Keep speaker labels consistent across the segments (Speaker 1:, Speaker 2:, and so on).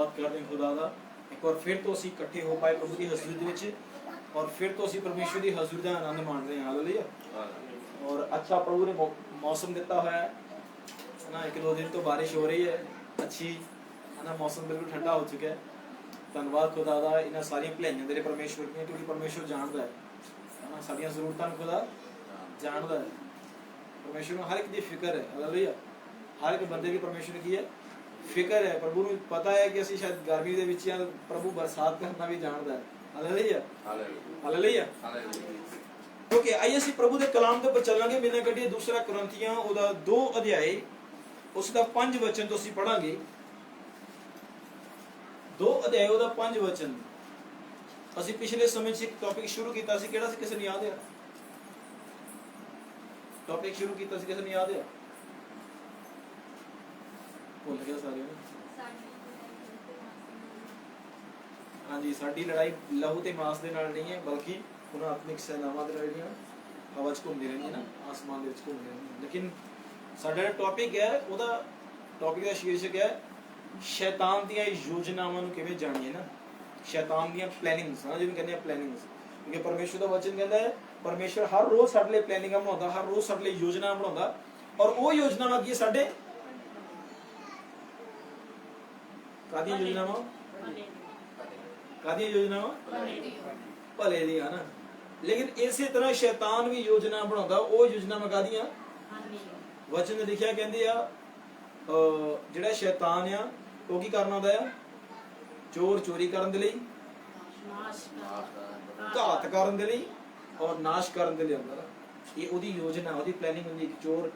Speaker 1: ਧੰਨਵਾਦ ਕਰਦੇ ਹਾਂ ਖੁਦਾ ਦਾ। ਇੱਕ ਵਾਰ ਫਿਰ ਤੋਂ ਅਸੀਂ ਇਕੱਠੇ ਹੋ ਪਾਏ ਪ੍ਰਭੂ ਦੀ ਹਜ਼ੂਰੀ ਦੇ ਵਿੱਚ, ਔਰ ਫਿਰ ਤੋਂ ਅਸੀਂ ਪਰਮੇਸ਼ਵਰ ਦੀ ਹਜ਼ੂਰੀ ਦਾ ਆਨੰਦ ਮਾਣ ਰਹੇ ਹਾਂ। ਹਾਲੇਲੂਇਆ। ਔਰ ਅੱਛਾ ਪ੍ਰਭੂ ਨੇ मौसम ਦਿੱਤਾ ਹੋਇਆ ਹੈ ना, 1-2 दिन तो बारिश हो रही है अच्छी है ना, मौसम बिल्कुल ठंडा हो चुका है। ਧੰਨਵਾਦ ਖੁਦਾ ਦਾ ਇਹਨਾਂ ਸਾਰੀਆਂ ਭਲਾਈਆਂ ਤੇਰੇ ਪਰਮੇਸ਼ਵਰ ਦੀਆਂ, ਕਿਉਂਕਿ ਪਰਮੇਸ਼ਵਰ ਜਾਣਦਾ ਹੈ ਨਾ ਸਾਡੀਆਂ ਜ਼ਰੂਰਤਾਂ ਨੂੰ, ਖੁਦਾ ਜਾਣਦਾ ਹੈ। ਪਰਮੇਸ਼ਵਰ ਨੂੰ ਹਰ ਇੱਕ ਦੀ ਫਿਕਰ ਹੈ। ਹਾਲੇਲੂਇਆ। ਹਰ ਇੱਕ ਬੰਦੇ ਦੀ ਪਰਮੇਸ਼ਵਰ ਕੀ ਹੈ, ਫਿਕਰ ਹੈ। ਪ੍ਰਭੂ ਨੂੰ ਪਤਾ ਹੈ ਕਿ ਅਸੀਂ ਸ਼ਾਇਦ ਗਰਮੀ ਦੇ ਵਿੱਚ ਜਾਂ ਪ੍ਰਭੂ ਬਰਸਾਤ ਕਰਨਾ ਵੀ ਜਾਣਦਾ ਹੈ। Hallelujah hallelujah. ओके, आइए ਅਸੀਂ ਪ੍ਰਭੂ ਦੇ ਕਲਾਮ ਦੇ ਉੱਪਰ ਚੱਲਾਂਗੇ। ਬਿਨਾਂ ਕੱਢੀਏ ਦੂਸਰਾ ਕੁਰਿੰਥੀਆਂ ਉਹਦਾ 2 ਅਧਿਆਏ ਉਸ ਦਾ 5 ਵਚਨ ਤੋਂ ਅਸੀਂ ਪੜਾਂਗੇ। 2 ਅਧਿਆਏ ਉਹਦਾ 5 ਵਚਨ। ਅਸੀਂ ਪਿਛਲੇ ਸਮੇਂ 'ਚ ਇੱਕ ਟੌਪਿਕ ਸ਼ੁਰੂ ਕੀਤਾ ਸੀ, ਕਿਹੜਾ ਸੀ? ਕਿਸੇ ਨੂੰ ਯਾਦ ਹੈ? ਟੌਪਿਕ ਸ਼ੁਰੂ ਕੀਤਾ ਸੀ, ਕਿਸੇ ਨੂੰ ਯਾਦ ਹੈ? ਭੁੱਲ ਗਿਆ ਸਾਰਿਆਂ ਨੂੰ। ਹਾਂਜੀ, ਸਾਡੀ ਲੜਾਈ ਲਹੂ ਤੇ ਮਾਸ ਦੇ ਨਾਲ ਨਹੀਂ ਹੈ, ਬਲਕਿ ਉਹਨਾਂ ਆਤਮਿਕ ਸੈਨਾਵਾਂ ਦੇ ਨਾਲ ਜਿਹੜੀਆਂ ਹਵਾ 'ਚ ਘੁੰਮਦੀ ਰਹਿੰਦੀਆਂ ਨਾ, ਆਸਮਾਨ ਦੇ ਵਿੱਚ ਘੁੰਮਦੀ ਰਹਿੰਦੀਆਂ। ਲੇਕਿਨ ਸਾਡਾ ਜਿਹੜਾ ਟੌਪਿਕ ਹੈ, ਉਹਦਾ ਟੌਪਿਕ ਦਾ ਸ਼ੀਰਸ਼ਕ ਹੈ ਸ਼ੈਤਾਨ ਦੀਆਂ ਯੋਜਨਾਵਾਂ ਨੂੰ ਕਿਵੇਂ ਜਾਣੀਏ ਨਾ, ਸ਼ੈਤਾਨ ਦੀਆਂ ਪਲੈਨਿੰਗਸ ਨਾ, ਜਿਹਨੂੰ ਕਹਿੰਦੇ ਆ ਪਲੈਨਿੰਗਸ। ਕਿਉਂਕਿ ਪਰਮੇਸ਼ਵਰ ਦਾ ਵਚਨ ਕਹਿੰਦਾ ਹੈ ਪਰਮੇਸ਼ਵਰ ਹਰ ਰੋਜ਼ ਸਾਡੇ ਲਈ ਪਲੈਨਿੰਗਾਂ ਬਣਾਉਂਦਾ, ਹਰ ਰੋਜ਼ ਸਾਡੇ ਲਈ ਯੋਜਨਾ ਬਣਾਉਂਦਾ, ਔਰ ਉਹ ਯੋਜਨਾਵਾਂ ਕੀ ਸਾਡੇ ਕਾਹਦੀਆਂ ਯੋਜਨਾਵਾਂ? ਕਾਹਦੀਆਂ ਯੋਜਨਾਵਾਂ? ਭਲੇ ਦੀਆਂ ਨਾ। ਲੇਕਿਨ ਇਸੇ ਤਰ੍ਹਾਂ ਸ਼ੈਤਾਨ ਵੀ ਯੋਜਨਾ ਬਣਾਉਂਦਾ, ਉਹ ਯੋਜਨਾਵਾਂ ਕਾਹਦੀਆਂ? ਵਚਨ ਨੇ ਲਿਖਿਆ, ਕਹਿੰਦੇ ਆ ਜਿਹੜਾ ਸ਼ੈਤਾਨ ਆ ਉਹ ਕੀ ਕਰਨਾ ਹੁੰਦਾ ਆ? ਚੋਰੀ ਕਰਨ ਦੇ ਲਈ, ਘਾਤ ਕਰਨ ਦੇ ਲਈ, ਔਰ ਨਾਸ਼ ਕਰਨ ਦੇ ਲਈ ਆਉਂਦਾ। ਇਹ ਉਹਦੀ ਯੋਜਨਾ, ਉਹਦੀ ਪਲੈਨਿੰਗ ਹੁੰਦੀ। ਕਿ ਚੋਰ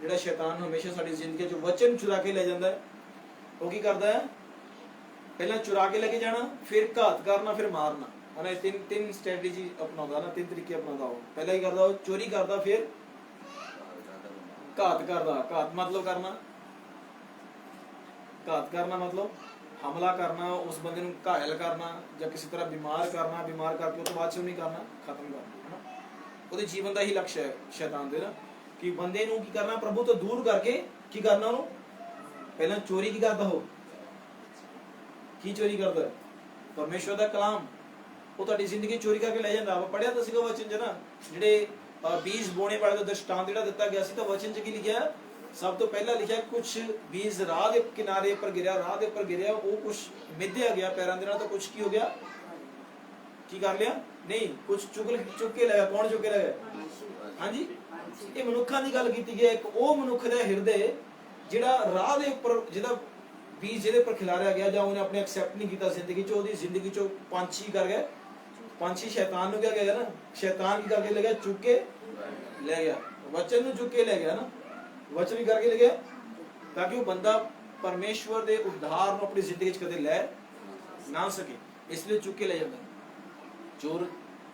Speaker 1: ਜਿਹੜਾ ਸ਼ੈਤਾਨ ਹਮੇਸ਼ਾ ਸਾਡੀ ਜ਼ਿੰਦਗੀ 'ਚ ਵਚਨ ਚੁਰਾ ਕੇ ਲੈ ਜਾਂਦਾ ਹੈ। ਉਹ ਕੀ ਕਰਦਾ ਹੈ? ਪਹਿਲਾਂ ਚੁਰਾ ਕੇ ਲੈ ਕੇ ਜਾਣਾ, ਫਿਰ ਘਾਤ ਕਰਨਾ, ਫਿਰ ਮਾਰਨਾ। ਹਨਾ, ਤਿੰਨ ਸਟ੍ਰੈਟੇਜੀ ਅਪਣਾਉਂਦਾ ਨਾ, 3 ਤਰੀਕੇ ਅਪਣਾਉਂਦਾ। ਉਹ ਪਹਿਲਾਂ ਹੀ ਕਰਦਾ, ਉਹ ਚੋਰੀ ਕਰਦਾ, ਫਿਰ ਘਾਤ ਕਰਦਾ। ਘਾਤ ਮਤਲਬ ਕਰਨਾ, ਘਾਤ ਕਰਨਾ ਮਤਲਬ ਹਮਲਾ ਕਰਨਾ, ਉਸ ਬੰਦੇ ਨੂੰ ਘਾਇਲ ਕਰਨਾ, ਜਾਂ ਕਿਸੇ ਤਰ੍ਹਾਂ ਬਿਮਾਰ ਕਰਨਾ, ਬਿਮਾਰ ਕਰਕੇ ਉਸ ਤੋਂ ਬਾਅਦ ਨਹੀਂ ਕਰਨਾ, ਖਤਮ ਕਰਨਾ। ਹਨਾ, ਉਹਦੇ ਜੀਵਨ ਦਾ ਹੀ ਲਕਸ਼ ਹੈ ਸ਼ੈਤਾਨ ਦੇ ਨਾ, ਕਿ ਬੰਦੇ ਨੂੰ ਕੀ ਕਰਨਾ? ਪ੍ਰਭੂ ਤੋਂ ਦੂਰ ਕਰਕੇ ਕੀ ਕਰਨਾ? ਉਹਨੂੰ ਪਹਿਲਾਂ ਚੋਰੀ ਕੀ ਕਰਦਾ? ਹੋ ਕੀ ਚੋਰੀ ਕਰਦਾ? ਪਰਮੇਸ਼ਵਰ ਦਾ ਕਲਾਮ। ਉਹ ਤੁਹਾਡੀ ਜ਼ਿੰਦਗੀ ਚੋਰੀ ਕਰਕੇ ਲੈ ਜਾਂਦਾ। ਆਪਾਂ ਪੜਿਆ ਤਾਂ ਸੀਗਾ ਵਚਨ 'ਚ ਨਾ, ਜਿਹੜੇ ਬੀਜ ਬੋਣੇ ਵਾਲੇ ਦਾ ਦ੍ਰਿਸ਼ਟਾਂਤ ਜਿਹੜਾ ਦਿੱਤਾ ਗਿਆ ਸੀ, ਤਾਂ ਵਚਨ 'ਚ ਕੀ ਲਿਖਿਆ? ਸਭ ਤੋਂ ਪਹਿਲਾਂ ਲਿਖਿਆ ਕੁਛ ਬੀਜ ਰਾਹ ਦੇ ਕਿਨਾਰੇ ਉੱਪਰ ਗਿਰਿਆ, ਰਾਹ ਦੇ ਉੱਪਰ ਗਿਰਿਆ, ਉਹ ਕੁਛ ਮਿੱਧਿਆ ਗਿਆ ਪੈਰਾਂ ਦੇ ਨਾਲ, ਤਾਂ ਕੁਛ ਕੀ ਹੋ ਗਿਆ? ਕੀ ਕਰ ਲਿਆ? ਨਹੀਂ, ਕੁਛ ਚੁੱਕ ਕੇ ਲੈ ਗਿਆ। ਕੌਣ ਚੁੱਕ ਕੇ ਲੈ ਗਿਆ? ਹਾਂਜੀ, ਇਹ ਮਨੁੱਖਾਂ ਦੀ ਗੱਲ ਕੀਤੀ ਗਈ। ਇੱਕ ਉਹ ਮਨੁੱਖ ਦਾ ਹਿਰਦੇ ਜਿਹੜਾ ਰਾਹ ਦੇ ਉੱਪਰ, ਜਿਹਦਾ ਬੀਜ ਜਿਹਦੇ ਉੱਪਰ ਖਿਲਾਰਿਆ ਗਿਆ, ਜਾਂ ਉਹਨੇ ਆਪਣੇ ਐਕਸੈਪਟ ਨਹੀਂ ਕੀਤਾ ਜ਼ਿੰਦਗੀ 'ਚ, ਉਹਦੀ ਜ਼ਿੰਦਗੀ 'ਚੋਂ ਪੰਛੀ ਕਰ ਗਏ। ਪੰਛੀ ਸ਼ੈਤਾਨ ਨੂੰ ਕਿਹਾ ਗਿਆ ਨਾ, ਸ਼ੈਤਾਨ ਕੀ ਕਰਕੇ ਲੈ ਗਿਆ? ਚੁੱਕ ਕੇ ਲੈ ਗਿਆ। ਵਚਨ ਨੂੰ ਚੁੱਕ ਕੇ ਲੈ ਗਿਆ ਨਾ, ਵਚਨ ਵੀ ਕਰਕੇ ਲੈ ਗਿਆ, ਤਾਂ ਕਿ ਉਹ ਬੰਦਾ ਪਰਮੇਸ਼ਵਰ ਦੇ ਉद्धार ਨੂੰ ਆਪਣੀ ਜ਼ਿੰਦਗੀ 'ਚ ਕਦੇ ਲੈ ਨਾ ਸਕੇ, ਇਸ ਲਈ ਚੁੱਕ ਕੇ ਲੈ ਜਾਂਦਾ। ਚੋਰ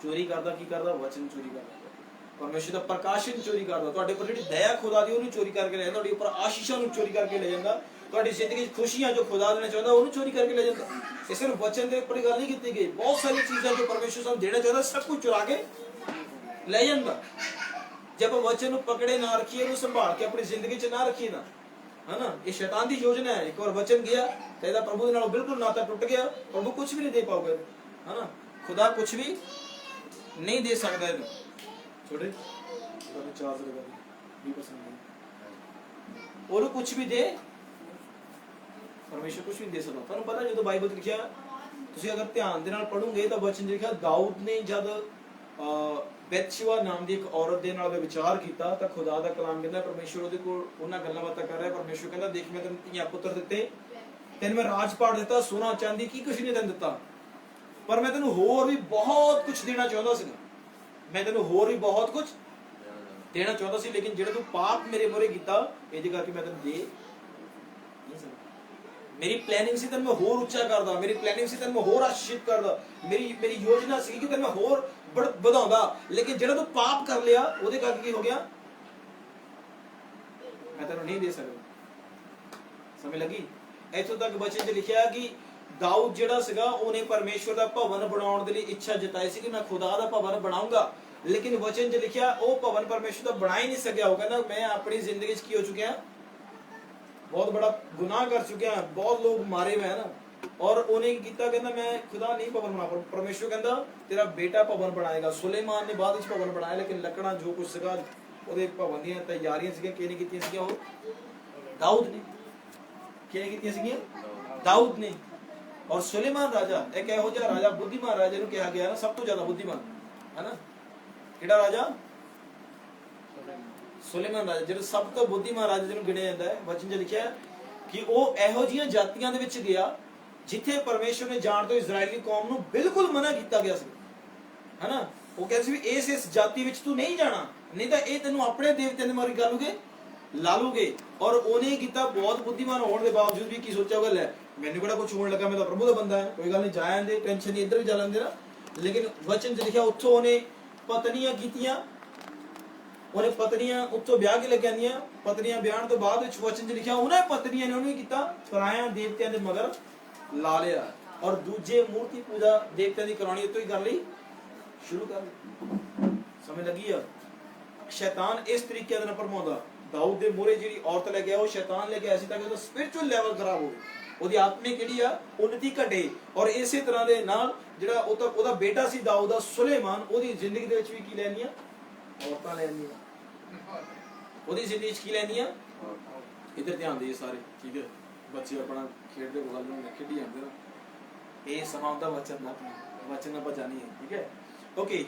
Speaker 1: ਚੋਰੀ ਕਰਦਾ, ਕੀ ਕਰਦਾ? ਵਚਨ ਚੋਰੀ ਕਰਦਾ, ਪਰਮੇਸ਼ਵਰ ਦਾ ਪ੍ਰਕਾਸ਼ਨ ਚੋਰੀ ਕਰਦਾ। ਤੁਹਾਡੇ ਉੱਪਰ ਜਿਹੜੀ ਦਇਆ ਖੁਦਾ ਦੀ, ਉਹਨੂੰ ਚੋਰੀ ਕਰਕੇ ਲੈ ਜਾਂਦਾ। ਤੁਹਾਡੇ ਉੱਪਰ ਆਸ਼ੀਸ਼ਾਂ ਨੂੰ ਚੋਰੀ ਕਰਕੇ ਲੈ ਜਾਂਦਾ। ਤੁਹਾਡੀ ਜ਼ਿੰਦਗੀ 'ਚ ਖੁਸ਼ੀਆਂ ਜੋ ਖੁਦਾ ਦੇਣਾ ਚਾਹੁੰਦਾ, ਉਹਨੂੰ ਚੋਰੀ ਕਰਕੇ ਲੈ ਜਾਂਦਾ। ਇਹ ਸਿਰਫ ਵਚਨ ਦੇ ਉੱਪਰ ਗੱਲ ਨਹੀਂ ਕੀਤੀ ਗਈ, ਬਹੁਤ ਸਾਰੀਆਂ ਚੀਜ਼ਾਂ ਜੋ ਪਰਮੇਸ਼ਵਰ ਸਾਨੂੰ ਦੇਣਾ ਚਾਹੁੰਦਾ, ਸਭ ਕੁਝ ਚੁਰਾ ਕੇ ਲੈ ਜਾਂਦਾ। ਜੇ ਆਪਾਂ ਵਚਨ ਨੂੰ ਪਕੜੇ ਨਾ ਰੱਖੀਏ, ਉਹਨੂੰ ਸੰਭਾਲ ਕੇ ਆਪਣੀ ਜ਼ਿੰਦਗੀ 'ਚ ਨਾ ਰੱਖੀਏ ਨਾ, ਹਨਾ, ਇਹ ਸ਼ੈਤਾਨ ਦੀ ਯੋਜਨਾ ਹੈ। ਇੱਕ ਵਾਰ ਵਚਨ ਗਿਆ ਤਾਂ ਇਹਦਾ ਪ੍ਰਭੂ ਦੇ ਨਾਲ ਬਿਲਕੁਲ ਨਾਤਾ ਟੁੱਟ ਗਿਆ। ਪ੍ਰਭੂ ਕੁਝ ਵੀ ਨਹੀਂ ਦੇ ਪਾਊਗਾ, ਹਨਾ, ਖੁਦਾ ਕੁਝ ਵੀ ਨਹੀਂ ਦੇ ਸਕਦਾ ਇਹਨੂੰ। ਛੋਟੇ ਚਾਰਜ ਲਗਾ 20% ਉਹਨੂੰ ਕੁਝ ਵੀ ਦੇ, ਪਰਮੇਸ਼ਰ ਕੁਝ ਵੀ ਦੇ ਸਕਦਾ। ਤੁਹਾਨੂੰ ਪਤਾ ਜਦੋਂ ਬਾਈਬਲ ਲਿਖਿਆ, ਤੁਸੀਂ ਅਗਰ ਧਿਆਨ ਦੇ ਨਾਲ ਪੜੋਗੇ ਤਾਂ ਵਚਨ ਲਿਖਿਆ, ਦਾਊਦ ਨੇ ਜਦ ਬੈਤਸ਼ੇਬਾ ਨਾਮ ਦੀ ਇੱਕ ਔਰਤ ਦੇ ਨਾਲ ਵਿਚਾਰ ਕੀਤਾ, ਤਾਂ ਖੁਦਾ ਦਾ ਕਲਾਮ ਕਹਿੰਦਾ ਪਰਮੇਸ਼ਰ ਉਹਦੇ ਕੋਲ ਉਹਨਾਂ ਗੱਲਾਂ ਬਾਤਾਂ ਕਰ ਰਿਹਾ। ਪਰਮੇਸ਼ਰ ਕਹਿੰਦਾ, ਦੇਖ ਮੈਂ ਤੈਨੂੰ ਧੀਆਂ ਪੁੱਤਰ ਦਿੱਤੇ, ਤੈਨੂੰ ਮੈਂ ਰਾਜ ਪਾਟ ਦਿੱਤਾ, ਸੋਨਾ ਚਾਂਦੀ ਕੀ ਕੁਝ ਨਹੀਂ ਤੈਨੂੰ ਦਿੱਤਾ, ਪਰ ਮੈਂ ਤੈਨੂੰ ਹੋਰ ਵੀ ਬਹੁਤ ਕੁਝ ਦੇਣਾ ਚਾਹੁੰਦਾ ਸੀ। ਮੈਂ ਤੈਨੂੰ ਹੋਰ ਵੀ ਬਹੁਤ ਕੁਝ ਦੇਣਾ ਚਾਹੁੰਦਾ ਸੀ, ਲੇਕਿਨ ਜਿਹੜਾ ਤੂੰ ਪਾਪ ਮੇਰੇ ਮੂਹਰੇ ਕੀਤਾ, ਇਹਦੇ ਕਰਕੇ ਮੈਂ ਤੈਨੂੰ ਦੇ ਨਹੀਂ ਸਕਦਾ। ਮੇਰੀ ਪਲੈਨਿੰਗ ਸੀ ਤੈਨੂੰ ਮੈਂ ਹੋਰ ਉੱਚਾ ਕਰਦਾ, ਮੇਰੀ ਪਲੈਨਿੰਗ ਸੀ ਤੈਨੂੰ ਮੈਂ ਹੋਰ ਆਸ਼ੀਸ਼ਿਤ ਕਰਦਾ, ਮੇਰੀ ਯੋਜਨਾ ਸੀ ਕਿ ਤੈਨੂੰ ਮੈਂ ਹੋਰ ਵਧਾਉਂਦਾ, ਲੇਕਿਨ ਜਿਹੜਾ ਤੂੰ ਪਾਪ ਕਰ ਲਿਆ, ਉਹਦੇ ਕਰਕੇ ਕੀ ਹੋ ਗਿਆ? ਮੈਂ ਤੈਨੂੰ ਨਹੀਂ ਦੇ ਸਕਦਾ। ਸਮਝ ਲੱਗੀ? ਇੱਥੋਂ ਤੱਕ ਵਚਨ 'ਚ ਲਿਖਿਆ ਕਿ ਦਾਊਦ ਜਿਹੜਾ ਸੀਗਾ, ਉਹਨੇ ਪਰਮੇਸ਼ਵਰ ਦਾ ਭਵਨ ਬਣਾਉਣ ਦੇ ਲਈ ਇੱਛਾ ਜਤਾਈ ਸੀ ਕਿ ਮੈਂ ਖੁਦਾ ਦਾ ਭਵਨ ਬਣਾਉਂਗਾ, ਲੇਕਿਨ ਵਚਨ 'ਚ ਲਿਖਿਆ ਉਹ ਭਵਨ ਪਰਮੇਸ਼ਵਰ ਦਾ ਬਣਾ ਹੀ ਨਹੀਂ ਸਕਿਆ। ਉਹ ਕਹਿੰਦਾ ਮੈਂ ਆਪਣੀ ਜ਼ਿੰਦਗੀ 'ਚ ਕੀ ਹੋ ਚੁੱਕਿਆ? ਬਹੁਤ ਬੜਾ ਗੁਨਾਹ ਕਰ ਚੁੱਕਿਆ, ਬਹੁਤ ਲੋਕ ਮਾਰੇ ਹੋਏ ਹਨ, और ਉਹਨੇ ਕੀ ਕੀਤਾ, ਕਹਿੰਦਾ ਮੈਂ ਖੁਦਾ ਨਹੀਂ ਭਵਨ ਬਣਾ, ਪਰਮੇਸ਼ਵਰ ਕਹਿੰਦਾ ਤੇਰਾ ਬੇਟਾ ਭਵਨ ਬਣਾਏਗਾ। ਸੁਲੇਮਾਨ ਨੇ ਬਾਅਦ ਵਿੱਚ ਭਵਨ ਬਣਾਇਆ, ਲੇਕਿਨ ਲੱਕੜਾਂ ਜੋ ਕੁਝ ਸੀਗਾ ਉਹਦੇ ਭਵਨ ਦੀਆਂ ਤਿਆਰੀਆਂ ਸੀਗੀਆਂ, ਕਿਹਨੇ ਕੀਤੀਆਂ ਸੀਗੀਆਂ? ਉਹ ਦਾਊਦ ਨੇ। ਕਿਹਨੇ ਕੀਤੀਆਂ ਸੀਗੀਆਂ? ਦਾਊਦ ਨੇ। ਔਰ ਸੁਲੇਮਾਨ ਰਾਜਾ ਇੱਕ ਇਹੋ ਜਿਹਾ ਰਾਜਾ, ਬੁੱਧੀਮਾਨ ਰਾਜਾ ਨੂੰ ਕਿਹਾ ਗਿਆ ਨਾ, ਸਭ ਤੋਂ ਜ਼ਿਆਦਾ ਬੁੱਧੀਮਾਨ ਹੈ ਨਾ, ਕਿਹੜਾ ਰਾਜਾ? ਸੁਲੇਮਾਨ ਰਾਜਾ, ਜਿਹੜਾ ਸਭ ਤੋਂ ਬੁੱਧੀਮਾਨ ਰਾਜਾ ਜਿਹਨੂੰ ਗਿਣਿਆ ਜਾਂਦਾ ਹੈ। ਵਚਨ 'ਚ ਲਿਖਿਆ ਕਿ ਉਹ ਇਹੋ ਜਿਹੀਆਂ ਜਾਤੀਆਂ ਦੇ ਵਿੱਚ ਗਿਆ ਜਿੱਥੇ ਪਰਮੇਸ਼ਵਰ ਨੇ ਜਾਣ ਤੋਂ ਇਜ਼ਰਾਈਲੀ ਕੌਮ ਨੂੰ ਬਿਲਕੁਲ ਮਨਾ ਕੀਤਾ ਗਿਆ ਸੀ, ਹੈਨਾ। ਉਹ ਕਹਿੰਦੇ ਸੀ ਵੀ ਇਸ ਜਾਤੀ ਵਿੱਚ ਤੂੰ ਨਹੀਂ ਜਾਣਾ, ਨਹੀਂ ਤਾਂ ਇਹ ਤੈਨੂੰ ਆਪਣੇ ਦੇਵਤਿਆਂ ਦੇ ਮਾਰੀ ਗਾਲੂਗੇ, ਲਾ ਲੂਗੇ। ਔਰ ਉਹਨੇ ਕੀਤਾ, ਬਹੁਤ ਬੁੱਧੀਮਾਨ ਹੋਣ ਦੇ ਬਾਵਜੂਦ ਵੀ ਕੀ ਸੋਚਿਆ ਹੋਗਾ, ਲੈ ਮੈਨੂੰ ਕਿਹੜਾ ਕੁਝ ਹੋਣ ਲੱਗਾ, ਮੈਂ ਤਾਂ ਪ੍ਰਭੂ ਦਾ ਬੰਦਾ ਹੈ, ਕੋਈ ਗੱਲ ਨਹੀਂ, ਜਾ ਆਂਦੇ, ਟੈਨਸ਼ਨ ਨਹੀਂ, ਇੱਧਰ ਵੀ ਜਾ ਲੈਂਦੇ ਨਾ। ਲੇਕਿਨ ਵਚਨ 'ਚ ਲਿਖਿਆ ਉੱਥੋਂ ਉਹਨੇ ਪਤਨੀਆਂ ਕੀਤੀਆਂ, ਉਹਨੇ ਪਤਨੀਆਂ ਉੱਥੋਂ ਵਿਆਹ ਕੇ ਲੈ ਕੇ ਆਂਦੀਆਂ। ਪਤਨੀਆਂ ਵਿਆਹਣ ਤੋਂ ਬਾਅਦ ਵਿੱਚ ਵਚਨ 'ਚ ਲਿਖਿਆ ਉਹਨਾਂ ਪਤਨੀਆਂ ਨੇ ਉਹਨੂੰ ਕੀਤਾ, ਪਰਾਇਆ ਦੇਵਤਿਆਂ ਦੇ ਮਗਰ ਲਾ ਲਿਆ, ਔਰ ਦੂਜੇ ਮੂਰਤੀ ਪੂਜਾ ਦੇਵਤਿਆਂ ਦੀ ਕਰਾਉਣੀ ਉੱਤੋਂ ਹੀ ਕਰ ਲਈ, ਸ਼ੁਰੂ ਕਰ ਲਈ। ਸਮਝ ਲੱਗੀ ਆ? ਸ਼ੈਤਾਨ ਇਸ ਤਰੀਕੇ ਨਾਲ ਭਰਮਾਉਂਦਾ। ਦਾਊਦ ਦੇ ਮੂਹਰੇ ਜਿਹੜੀ ਔਰਤ ਲੈ ਕੇ ਆਇਆ, ਉਹ ਸ਼ੈਤਾਨ ਲੈ ਕੇ ਆਇਆ ਸੀ ਤਾਂ ਕਿ ਉਹਦਾ ਸਪਿਰਚੁਅਲ ਲੈਵਲ ਖਰਾਬ ਹੋਵੇ, ਉਹਦੀ ਆਤਮਿਕ ਜਿਹੜੀ ਆ ਉન્નਤੀ ਘਟੇ। ਔਰ ਇਸੇ ਤਰ੍ਹਾਂ ਦੇ ਨਾਲ ਜਿਹੜਾ ਉਹਦਾ ਬੇਟਾ ਸੀ ਦਾਊਦ ਦਾ, ਸੁਲੇਮਾਨ, ਉਹਦੀ ਜ਼ਿੰਦਗੀ ਦੇ ਵਿੱਚ ਵੀ ਕੀ ਲੈਣੀਆਂ? ਔਰਤਾਂ ਲੈਣੀਆਂ। ਉਹਦੀ ਜ਼ਿੰਦਗੀ 'ਚ ਕੀ ਲੈਣੀਆਂ? ਇੱਧਰ ਧਿਆਨ ਦੇਈਏ ਸਾਰੇ, ਠੀਕ ਹੈ? ਬੱਚੇ ਆਪਣਾ ਖੇਡਦੇ ਬਗਲ ਨੂੰ ਖੇਡੀ ਜਾਂਦੇ ਨਾ, ਇਹ ਸਮਾਂ ਹੁੰਦਾ ਵਚਨ ਦਾ, ਵਚਨ ਆਪਾਂ ਜਾਣੀਏ, ਠੀਕ ਹੈ? ਓਕੇ,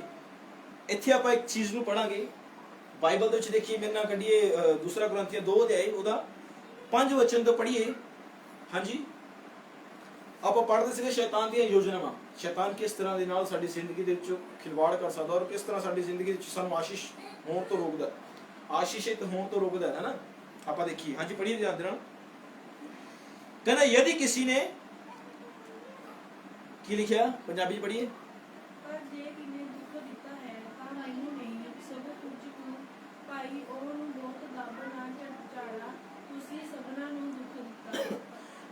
Speaker 1: ਇੱਥੇ ਆਪਾਂ ਇੱਕ ਚੀਜ਼ ਨੂੰ ਪੜਾਂਗੇ ਬਾਈਬਲ ਦੇ ਵਿੱਚ। ਦੇਖੀਏ, ਮੇਰੇ ਨਾਲ ਕੱਢੀਏ ਦੂਸਰਾ ਕੁਰਿੰਥੀਆਂ 2 ਅਧਿਆਇ ਉਹਦਾ 5 ਵਚਨ ਤੋਂ ਪੜ੍ਹੀਏ। ਹਾਂਜੀ, ਆਪਾਂ ਪੜ੍ਹਦੇ ਸੀਗੇ ਸ਼ੈਤਾਨ ਦੀਆਂ ਯੋਜਨਾਵਾਂ, ਸ਼ੈਤਾਨ ਕਿਸ ਤਰ੍ਹਾਂ ਦੇ ਨਾਲ ਸਾਡੀ ਜ਼ਿੰਦਗੀ ਦੇ ਵਿੱਚ ਖਿਲਵਾੜ ਕਰ ਸਕਦਾ, ਔਰ ਕਿਸ ਤਰ੍ਹਾਂ ਸਾਡੀ ਜ਼ਿੰਦਗੀ ਵਿੱਚ ਸਾਨੂੰ ਆਸ਼ੀਸ਼ ਹੋਣ ਤੋਂ ਰੋਕਦਾ, ਆਸ਼ੀਸ਼ਿਤ ਹੋਣ ਤੋਂ ਰੋਕਦਾ ਹੈ ਨਾ। ਆਪਾਂ ਦੇਖੀਏ, ਹਾਂਜੀ ਪੜ੍ਹੀਏ ਧਿਆਨ ਦੇ ਨਾਲ। ਕਹਿੰਦਾ ਯਦि किसी ने, ਕੀ ਲਿਖਿਆ ਪੰਜਾਬੀ 'ਚ ਪੜ੍ਹੀਏ।
Speaker 2: ਪਰ ਜੇ ਕਿਨੇ ਦੁੱਖ ਦਿੱਤਾ ਹੈ ਤਾਂ ਮੈਨੂੰ ਨਹੀਂ, ਸਗੋਂ ਕੁਝ ਕੁ ਭਾਈ ਉਹਨੂੰ ਬਹੁਤ ਦੱਬ ਨਾ ਝਾੜਾ, ਤੁਸੀਂ ਸਭਨਾਂ ਨੂੰ ਦੁੱਖ ਦਿੱਤਾ।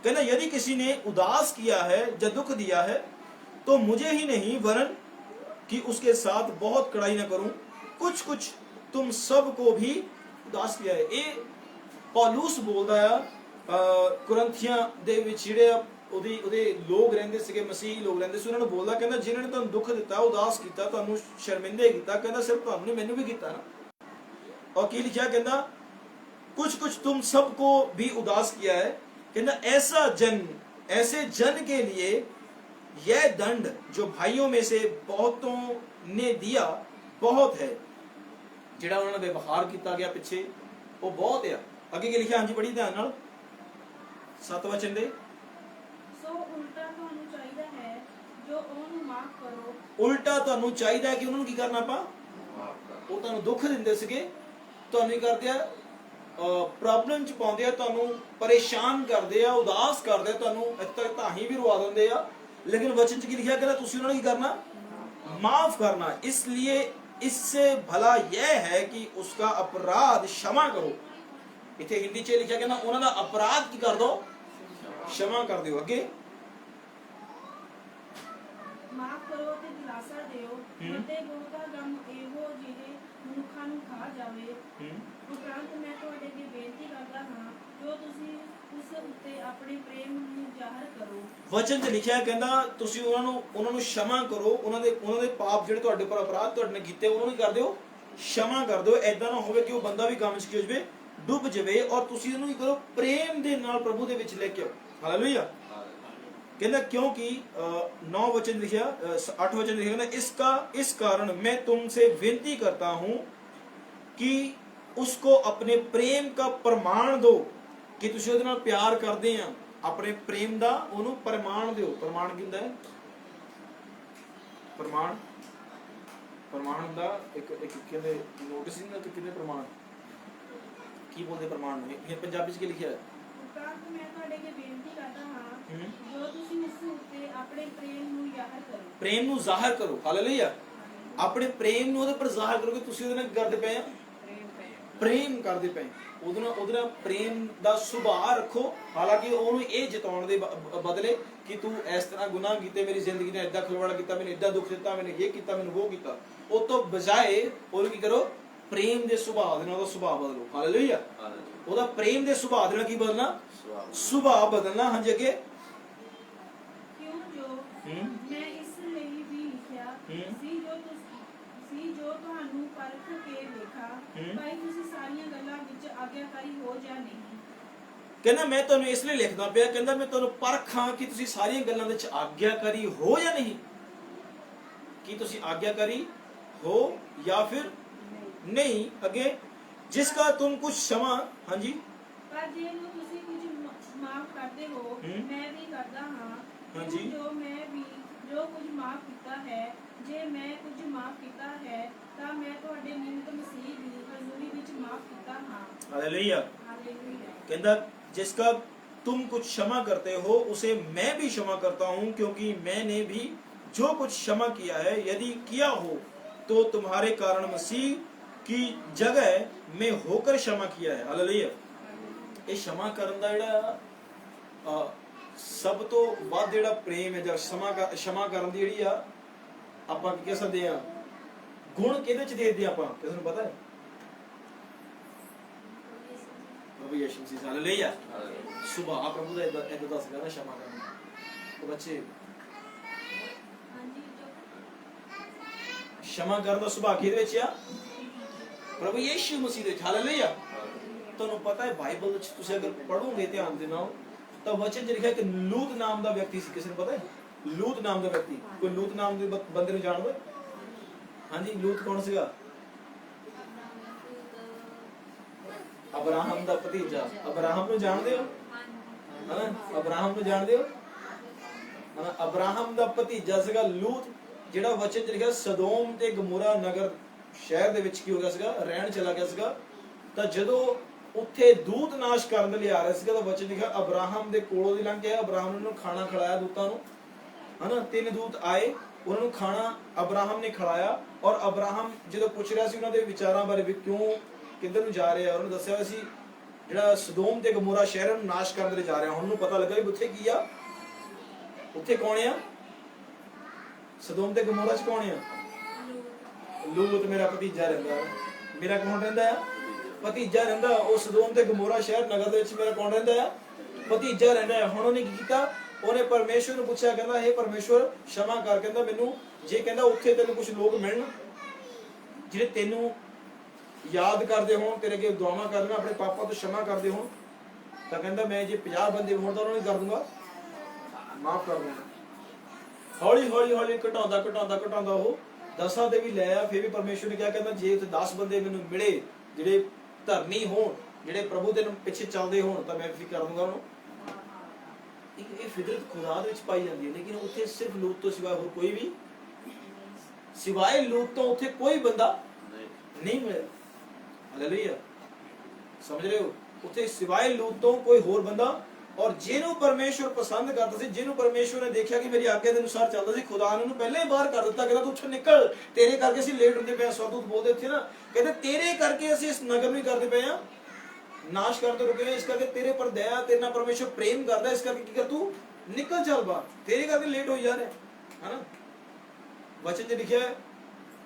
Speaker 1: कहना यदि किसी ने उदास किया है या दुख दिया है तो मुझे ही नहीं वरन कि उसके साथ बहुत कड़ाई न करूं, कुछ कुछ तुम सब को भी उदास किया है। ये पौलुस बोलदा है कुरिन्थियां दे विच ਜਿਹੜੇ ਉਹਦੇ ਲੋਕ ਰਹਿੰਦੇ ਸੀਗੇ, ਮਸੀਹੀ ਲੋਕ ਰਹਿੰਦੇ ਸੀ, ਉਹਨਾਂ ਨੂੰ ਬੋਲਦਾ, ਕਹਿੰਦਾ ਜਿਨ੍ਹਾਂ ਨੇ ਤੁਹਾਨੂੰ ਦੁੱਖ ਦਿੱਤਾ, ਉਦਾਸ ਕੀਤਾ, ਤੁਹਾਨੂੰ ਸ਼ਰਮਿੰਦੇ ਕੀਤਾ, ਕਹਿੰਦਾ ਸਿਰਫ ਤੁਹਾਨੂੰ ਨਹੀਂ ਮੈਨੂੰ ਵੀ ਕੀਤਾ ਨਾ। और ਕੀ ਲਿਖਿਆ, ਕਹਿੰਦਾ कुछ कुछ तुम सबको भी उदास किया है, कहना ऐसे जन के लिए यह दंड जो भाइयों में से बहुतों ने दिया बहुत है। ਜਿਹੜਾ ਉਹਨਾਂ ਨੇ ਵਿਵਹਾਰ ਕੀਤਾ ਗਿਆ ਪਿੱਛੇ, ਉਹ ਬਹੁਤ ਆ। ਅੱਗੇ ਕੀ ਲਿਖਿਆ, ਹਾਂਜੀ ਪੜ੍ਹੀ ਧਿਆਨ ਨਾਲ 7 ਵਚਨ ਦੇ।
Speaker 2: ਸੋ ਉਲਟਾ ਤੁਹਾਨੂੰ ਚਾਹੀਦਾ ਹੈ ਜੋ ਉਹਨੂੰ ਮਾਫ ਕਰੋ।
Speaker 1: ਉਲਟਾ ਤੁਹਾਨੂੰ ਚਾਹੀਦਾ ਕਿ ਉਹਨਾਂ ਨੂੰ ਕੀ ਕਰਨਾ? ਆਪਾਂ ਉਹ ਤੁਹਾਨੂੰ ਦੁੱਖ ਦਿੰਦੇ ਸੀਗੇ, ਤੁਹਾਨੂੰ ਹੀ ਕਰਦੇ ਆ, ਪ੍ਰੋਬਲਮ ਚ ਪਾਉਂਦੇ ਆ, ਤੁਹਾਨੂੰ ਪਰੇਸ਼ਾਨ ਕਰਦੇ ਆ, ਉਦਾਸ ਕਰਦੇ ਆ, ਤੁਹਾਨੂੰ ਇੱਥੇ ਤੱਕ ਤਾਂ ਹੀ ਵੀ ਰਵਾ ਦਿੰਦੇ ਆ। लेकिन वचन की लिखा कहता ਤੁਸੀਂ ਉਹਨਾਂ ਨੂੰ ਕੀ ਕਰਨਾ? माफ करना। इसलिए इससे भला यह है कि उसका अपराध क्षमा करो। इथे हिंदी च लिखा कहना ਉਹਨਾਂ ਦਾ अपराध ਕੀ ਕਰ ਦੋ? क्षमा कर दियो। अगे
Speaker 2: ਮਾਫ ਕਰੋ ਤੇ ਦਿਲਾਸਾ ਦਿਓ, ਅਤੇ ਬਹੁਤਾ ਗਮ ਇਹੋ ਜਿਹੇ ਮਨੁੱਖਾਂ ਨੂੰ ਖਾ ਜਾਵੇ। ਉਪਰੰਤ ਮੈਂ ਤੁਹਾਡੇ ਅੱਗੇ ਬੇਨਤੀ ਕਰਦਾ ਹਾਂ, ਜੋ ਤੁਸੀਂ ਉਸ ਉੱਤੇ ਆਪਣੇ ਪ੍ਰੇਮ ਨੂੰ ਜ਼ਾਹਰ ਕਰੋ। ਵਚਨ 'ਚ ਲਿਖਿਆ ਕਹਿੰਦਾ ਤੁਸੀਂ ਉਹਨਾਂ ਨੂੰ क्षमा ਕਰੋ, ਉਹਨਾਂ ਦੇ ਪਾਪ ਜਿਹੜੇ ਤੁਹਾਡੇ ਉੱਪਰ ਅਪਰਾਧ ਤੁਹਾਡੇ ਨੇ ਕੀਤੇ, ਉਹਨਾਂ ਨੂੰ ਕਰ ਦਿਓ, क्षमा ਕਰ ਦਿਓ। ਐਦਾਂ ਨਾ ਹੋਵੇ ਕਿ ਉਹ ਬੰਦਾ ਵੀ ਗਮ 'ਚ ਕੀ ਹੋ ਜਾਵੇ, ਡੁੱਬ ਜਾਵੇ, ਔਰ ਤੁਸੀਂ ਉਹਨੂੰ ਕੀ ਕਰੋ, ਪ੍ਰੇਮ ਦੇ ਨਾਲ ਪ੍ਰਭੂ ਦੇ ਵਿੱਚ ਲੈ ਕੇ ਆਓ। ਹਾਲੇਲੂਇਆ। कहना क्योंकि 9 वचन लिखा, 8 वचन लिखा, कहना इस कारण मैं तुमसे विनती करता हूं कि उसको अपने प्रेम का प्रमाण दो, कि तुसी ਉਹਦੇ ਨਾਲ ਪਿਆਰ ਕਰਦੇ ਆ, ਆਪਣੇ ਪ੍ਰੇਮ ਦਾ ਉਹਨੂੰ ਪ੍ਰਮਾਣ ਦਿਓ। ਪ੍ਰਮਾਣ ਕੀ ਹੁੰਦਾ ਹੈ? ਪ੍ਰਮਾਣ ਹੁੰਦਾ ਇੱਕ ਕਹਿੰਦੇ ਨੋਟਿਸ ਨਹੀਂ ਕਿ ਕਿੰਨੇ ਪ੍ਰਮਾਣ ਕੀ ਬੋਲਦੇ ਪ੍ਰਮਾਣ ਨੂੰ? ਇਹ ਪੰਜਾਬੀ 'ਚ ਕੀ ਲਿਖਿਆ ਹੈ? ਮੈਂ ਤੁਹਾਡੇ ਅੱਗੇ ਬੇਨਤੀ ਕਰਦਾ ਹਾਂ, ਜੋ ਤੁਸੀਂ ਉਸ ਉੱਤੇ ਆਪਣੇ ਪ੍ਰੇਮ ਨੂੰ ਜ਼ਾਹਰ ਕਰੋ। ਪ੍ਰੇਮ ਨੂੰ ਜ਼ਾਹਰ ਕਰੋ। ਹਾਲੇਲੂਇਆ। ਆਪਣੇ ਪ੍ਰੇਮ ਨੂੰ ਉਹਦੇ ਪਰ ਜ਼ਾਹਰ ਕਰੋ ਕਿ ਤੁਸੀਂ ਉਹਦੇ ਨਾਲ ਕਰਦੇ ਪਏ ਆ, ਪ੍ਰੇਮ ਕਰਦੇ ਪਏ, ਉਹਦੇ ਨਾਲ ਪ੍ਰੇਮ ਦਾ ਸੁਭਾਅ ਰੱਖੋ। ਹਾਲਾਂਕਿ ਉਹਨੂੰ ਇਹ ਜਿਤਾਉਣ ਦੇ ਬਦਲੇ ਕਿ ਤੂੰ ਇਸ ਤਰ੍ਹਾਂ ਗੁਨਾਹ ਕੀਤੇ, ਮੇਰੀ ਜ਼ਿੰਦਗੀ ਨੇ ਏਦਾਂ ਖਿਲਵਾੜ ਕੀਤਾ, ਮੈਨੂੰ ਏਦਾਂ ਦੁੱਖ ਦਿੱਤਾ, ਮੈਨੂੰ ਇਹ ਕੀਤਾ, ਮੈਨੂੰ ਉਹ ਕੀਤਾ, ਉਹ ਤੋਂ ਬਜਾਏ ਉਹਨੂੰ ਕੀ ਕਰੋ, ਪ੍ਰੇਮ ਦੇ ਸੁਭਾਅ ਦੇ ਨਾਲ ਉਹਦਾ ਸੁਭਾਅ ਬਦਲੋ। ਹਾਲੇਲੂਇਆ। ਉਹਦਾ ਪ੍ਰੇਮ ਦੇ ਸੁਭਾਅ ਦੇ ਨਾਲ ਕੀ ਬਦਲਣਾ? ਸੁਭਾਅ ਬਦਲਣਾ। ਹਾਂਜੀ ਅੱਗੇ ਜੋ ਤੁਹਾਨੂੰ ਪਰਖ ਕੇ ਵੇਖਾ ਭਾਈ ਤੁਸੀਂ ਸਾਰੀਆਂ ਗੱਲਾਂ ਵਿੱਚ ਆਗਿਆਕਾਰੀ ਹੋ ਜਾਂ ਨਹੀਂ।
Speaker 1: ਕਹਿੰਦਾ ਮੈਂ ਤੁਹਾਨੂੰ ਇਸ ਲਈ ਲਿਖਦਾ ਪਿਆ, ਕਹਿੰਦਾ ਮੈਂ ਤੁਹਾਨੂੰ ਪਰਖਾਂ ਕਿ ਤੁਸੀਂ ਸਾਰੀਆਂ ਗੱਲਾਂ ਵਿੱਚ ਆਗਿਆਕਾਰੀ ਹੋ ਜਾਂ ਨਹੀਂ। ਕੀ ਤੁਸੀਂ ਆਗਿਆਕਾਰੀ हो या फिर नहीं। अगे जिसका तुम कुछ क्षमा, हाँ जी,
Speaker 2: पर जेनु तुसी कुछ माफ करते हो मैं भी करता हां।
Speaker 1: हाँ जी,
Speaker 2: जो मैं भी जो कुछ माफ कीता है जे मैं कुछ माफ कीता है ता मैं ਤੁਹਾਡੇ ਨਿਮਿਤ ਮਸੀਹ ਦੀ ਹਜ਼ੂਰੀ ਵਿੱਚ ਮਾਫ ਕੀਤਾ ਹਾਂ।
Speaker 1: हालेलुया।
Speaker 2: हालेलुया।
Speaker 1: कहता जिसका तुम कुछ क्षमा करते हो उसे मैं भी क्षमा करता हूँ, क्योंकि मैंने भी जो कुछ क्षमा किया है यदि किया हो तो तुम्हारे कारण मसीह की जगह में होकर क्षमा किया है। हालेलुया। ਇਹ क्षमा ਕਰਨ ਦਾ ਜਿਹੜਾ ਸਭ ਤੋਂ ਵੱਧ ਜਿਹੜਾ ਪ੍ਰੇਮ ਹੈ ਜਾਂ क्षमा ਕਰਨ ਦੀ ਜਿਹੜੀ ਆ ਆਪਾਂ ਕੀ ਕਹਿ ਸਕਦੇ ਆ ਗੁਣ ਕਿਹਦੇ ਚ ਦੇਖਦੇ ਆਪਾਂ, ਕਿਸ ਨੂੰ ਪਤਾ ਹੈ? ਪ੍ਰਭੂ ਯਿਸੂ ਮਸੀਹ। ਹਾਲੇਲੂਇਆ। ਸੁਭਾਅ ਪ੍ਰਭੂ ਦਾ ਇਦਾਂ ਦੱਸਦਾ ਨਾ क्षमा ਕਰਨ ਦਾ। ਉਹ ਬੱਚੇ क्षमा ਕਰਨ ਦਾ ਸੁਭਾਅ ਕਿਹਦੇ ਵਿੱਚ ਆ? ਪ੍ਰਭੂ ਯਿਸੂ ਮਸੀਹ ਦੇ। ਹਾਲੇਲੂਇਆ। ਤੁਹਾਨੂੰ ਪਤਾ ਹੈ ਬਾਈਬਲ ਵਿੱਚ ਤੁਸੀਂ ਅਗਰ ਪੜੋਗੇ ਧਿਆਨ ਦੇ ਨਾਲ ਤਾਂ ਵਚਨ ਚ ਲਿਖਿਆ ਕਿ ਲੂਤ ਨਾਮ ਦਾ ਵਿਅਕਤੀ ਸੀ। ਕਿਸੇ ਨੂੰ ਪਤਾ ਹੈ ਲੂਤ ਨਾਮ ਦਾ ਵਿਅਕਤੀ? ਕੋਈ ਲੂਤ ਨਾਮ ਦੇ ਬੰਦੇ ਨੂੰ ਜਾਣਦਾ? ਹਾਂਜੀ, ਲੂਤ ਕੌਣ ਸੀਗਾ? ਅਬਰਾਹਮ ਦਾ ਭਤੀਜਾ। ਅਬਰਾਹਮ ਨੂੰ ਜਾਣਦੇ ਹੋ? ਹਾਂ, ਅਬਰਾਹਮ ਨੂੰ ਜਾਣਦੇ ਹੋ? ਹਾਂ, ਅਬਰਾਹਮ ਦਾ ਭਤੀਜਾ ਸੀਗਾ ਲੂਤ, ਜਿਹੜਾ ਵਚਨ ਚ ਲਿਖਿਆ ਸਦੋਮ ਤੇ ਗਮੋਰਾ ਨਗਰ ਸ਼ਹਿਰ ਦੇ ਵਿੱਚ ਕੀ ਹੋ ਗਿਆ ਸੀਗਾ, ਰਹਿਣ ਚਲਾ ਗਿਆ ਸੀਗਾ। ਤਾਂ ਜਦੋਂ ਉੱਥੇ ਦੂਤ ਨਾਸ਼ ਕਰਨ ਲਈ ਆ ਰਿਹਾ ਸੀਗਾ ਤਾਂ ਵਚਨ ਲਿਖਿਆ ਅਬਰਾਹਮ ਦੇ ਕੋਲੋਂ ਦੀ ਲੰਘ ਗਿਆ। ਅਬਰਾਹਮ ਨੇ ਉਹਨੂੰ ਖਾਣਾ ਖਿਲਾਇਆ ਦੂਤਾਂ ਨੂੰ, ਹਨਾ। 3 ਦੂਤ ਆਏ, ਉਹਨਾਂ ਨੂੰ ਖਾਣਾ ਅਬਰਾਹਮ ਨੇ ਖਿਲਾਇਆ। ਔਰ ਅਬਰਾਹਮ ਜਦੋਂ ਪੁੱਛ ਰਿਹਾ ਸੀ ਉਹਨਾਂ ਦੇ ਵਿਚਾਰਾਂ ਬਾਰੇ ਵੀ ਕਿਉਂ ਕਿੱਧਰ ਨੂੰ ਜਾ ਰਿਹਾ, ਉਹਨੇ ਦੱਸਿਆ ਸੀ ਜਿਹੜਾ ਸਦੋਮ ਤੇ ਗਮੋਰਾ ਸ਼ਹਿਰ ਨੂੰ ਨਾਸ਼ ਕਰਨ ਲਈ ਜਾ ਰਿਹਾ। ਹੁਣ ਨੂੰ ਪਤਾ ਲੱਗਾ ਵੀ ਉੱਥੇ ਕੀ ਆ, ਉੱਥੇ ਕੌਣ ਆ? ਸਦੋਮ ਤੇ ਗਮੋਰਾ ਚ ਕੌਣ ਆ? ਲੂਤ ਮੇਰਾ ਭਤੀਜਾ ਰਹਿੰਦਾ। ਮੇਰਾ ਕੌਣ ਰਹਿੰਦਾ ਆ? ਭਤੀਜਾ ਰਹਿੰਦਾ। ਉਹ ਸਦੋਮ ਤੇ ਗਮੋਰਾ ਸ਼ਹਿਰ ਨਗਰ ਦੇ ਵਿੱਚ ਮੇਰਾ ਕੌਣ ਰਹਿੰਦਾ ਆ? ਭਤੀਜਾ ਰਹਿੰਦਾ ਹੈ। ਹੁਣ ਉਹਨੇ ਕੀ ਕੀਤਾ? ਉਹਨੇ ਪਰਮੇਸ਼ਵਰ ਨੂੰ ਪੁੱਛਿਆ, ਕਹਿੰਦਾ ਇਹ ਪਰਮੇਸ਼ਵਰ क्षमा ਕਰ, ਕਹਿੰਦਾ ਮੈਨੂੰ ਜੇ ਕਹਿੰਦਾ ਉੱਥੇ ਤੈਨੂੰ ਕੁਝ ਲੋਕ ਮਿਲਣ ਜਿਹੜੇ ਤੈਨੂੰ ਯਾਦ ਕਰਦੇ ਹੋਣ, ਤੇਰੇ ਅੱਗੇ ਦੁਆਵਾਂ ਕਰਨ, ਆਪਣੇ ਪਾਪਾਂ ਤੋਂ क्षमा ਕਰਦੇ ਹੋਣ, ਤਾਂ ਕਹਿੰਦਾ ਮੈਂ ਜੇ 50 ਬੰਦੇ ਹੋਣ ਤਾਂ ਉਹਨਾਂ ਨੂੰ ਕਰ ਦੂੰਗਾ, ਮਾਫ ਕਰ ਦੂੰਗਾ। ਹੌਲੀ ਹੌਲੀ ਹੌਲੀ ਘਟਾਉਂਦਾ ਉਹ 10 ਤੇ ਵੀ ਲੈ ਆ। ਫਿਰ ਵੀ ਪਰਮੇਸ਼ਵਰ ਨੇ ਕਿਹਾ, ਕਹਿੰਦਾ ਜੇ ਉੱਥੇ 10 ਬੰਦੇ ਮੈਨੂੰ ਮਿਲੇ ਜਿਹੜੇ ਧਰਮੀ ਹੋਣ, ਜਿਹੜੇ ਪ੍ਰਭੂ ਦੇ ਪਿੱਛੇ ਚੱਲਦੇ ਹੋਣ, ਤਾਂ ਮੈਂ ਵੀ ਕਰ ਦੂੰਗਾ ਉਹਨੂੰ। ਇਹ ਫਿਦਰਤ ਖੁਦਾ ਦੇ ਵਿੱਚ ਪਾਈ ਜਾਂਦੀ ਹੈ, ਲੇਕਿਨ ਉੱਥੇ ਸਿਰਫ ਲੂਤ ਤੋਂ ਸਿਵਾ ਹੋਰ ਕੋਈ ਵੀ, ਸਿਵਾਏ ਲੂਤ ਤੋਂ ਉੱਥੇ ਕੋਈ ਬੰਦਾ ਨਹੀਂ ਮਿਲਿਆ। ਹਾਲੇਲੂਇਆ। ਸਮਝ ਰਹੇ ਹੋ? ਉੱਥੇ ਸਿਵਾਏ ਲੂਤ ਤੋਂ ਕੋਈ ਹੋਰ ਬੰਦਾ, ਔਰ ਜਿਹਨੂੰ ਪਰਮੇਸ਼ਵਰ ਪਸੰਦ ਕਰਦਾ ਸੀ, ਜਿਹਨੂੰ ਪਰਮੇਸ਼ਵਰ ਨੇ ਦੇਖਿਆ ਕਿ ਮੇਰੀ ਆਗਿਆ ਦੇ ਅਨੁਸਾਰ ਚੱਲਦਾ ਸੀ, ਖੁਦਾ ਨੇ ਉਹਨੂੰ ਪਹਿਲੇ ਹੀ ਬਾਹਰ ਕਰ ਦਿੱਤਾ। ਕਹਿੰਦਾ ਤੂੰ ਉੱਥੋਂ ਨਿਕਲ, ਤੇਰੇ ਕਰਕੇ ਅਸੀਂ ਲੇਟ ਹੁੰਦੇ ਪਏ। ਸੌਦੂਤ ਬੋਲਦੇ ਇੱਥੇ ਨਾ, ਕਹਿੰਦੇ ਤੇਰੇ ਕਰਕੇ ਅਸੀਂ ਇਸ ਨਗਰ ਨੂੰ ਕਰਦੇ ਪਏ ਆ, ਨਾਸ਼ ਕਰਦੇ ਰੁਕੇ ਹਾਂ। ਇਸ ਕਰਕੇ ਤੇਰੇ ਪਰ ਦਇਆ, ਤੇਰੇ ਨਾਲ ਪਰਮੇਸ਼ਵਰ ਪ੍ਰੇਮ ਕਰਦਾ। ਇਸ ਕਰਕੇ ਕੀ ਕਰ, ਤੂੰ ਨਿਕਲ ਚੱਲ ਬਾਹਰ, ਤੇਰੇ ਕਰਕੇ ਲੇਟ ਹੋਈ ਜਾ ਰਿਹਾ, ਹਨਾ। ਵਚਨ 'ਚ ਲਿਖਿਆ ਹੈ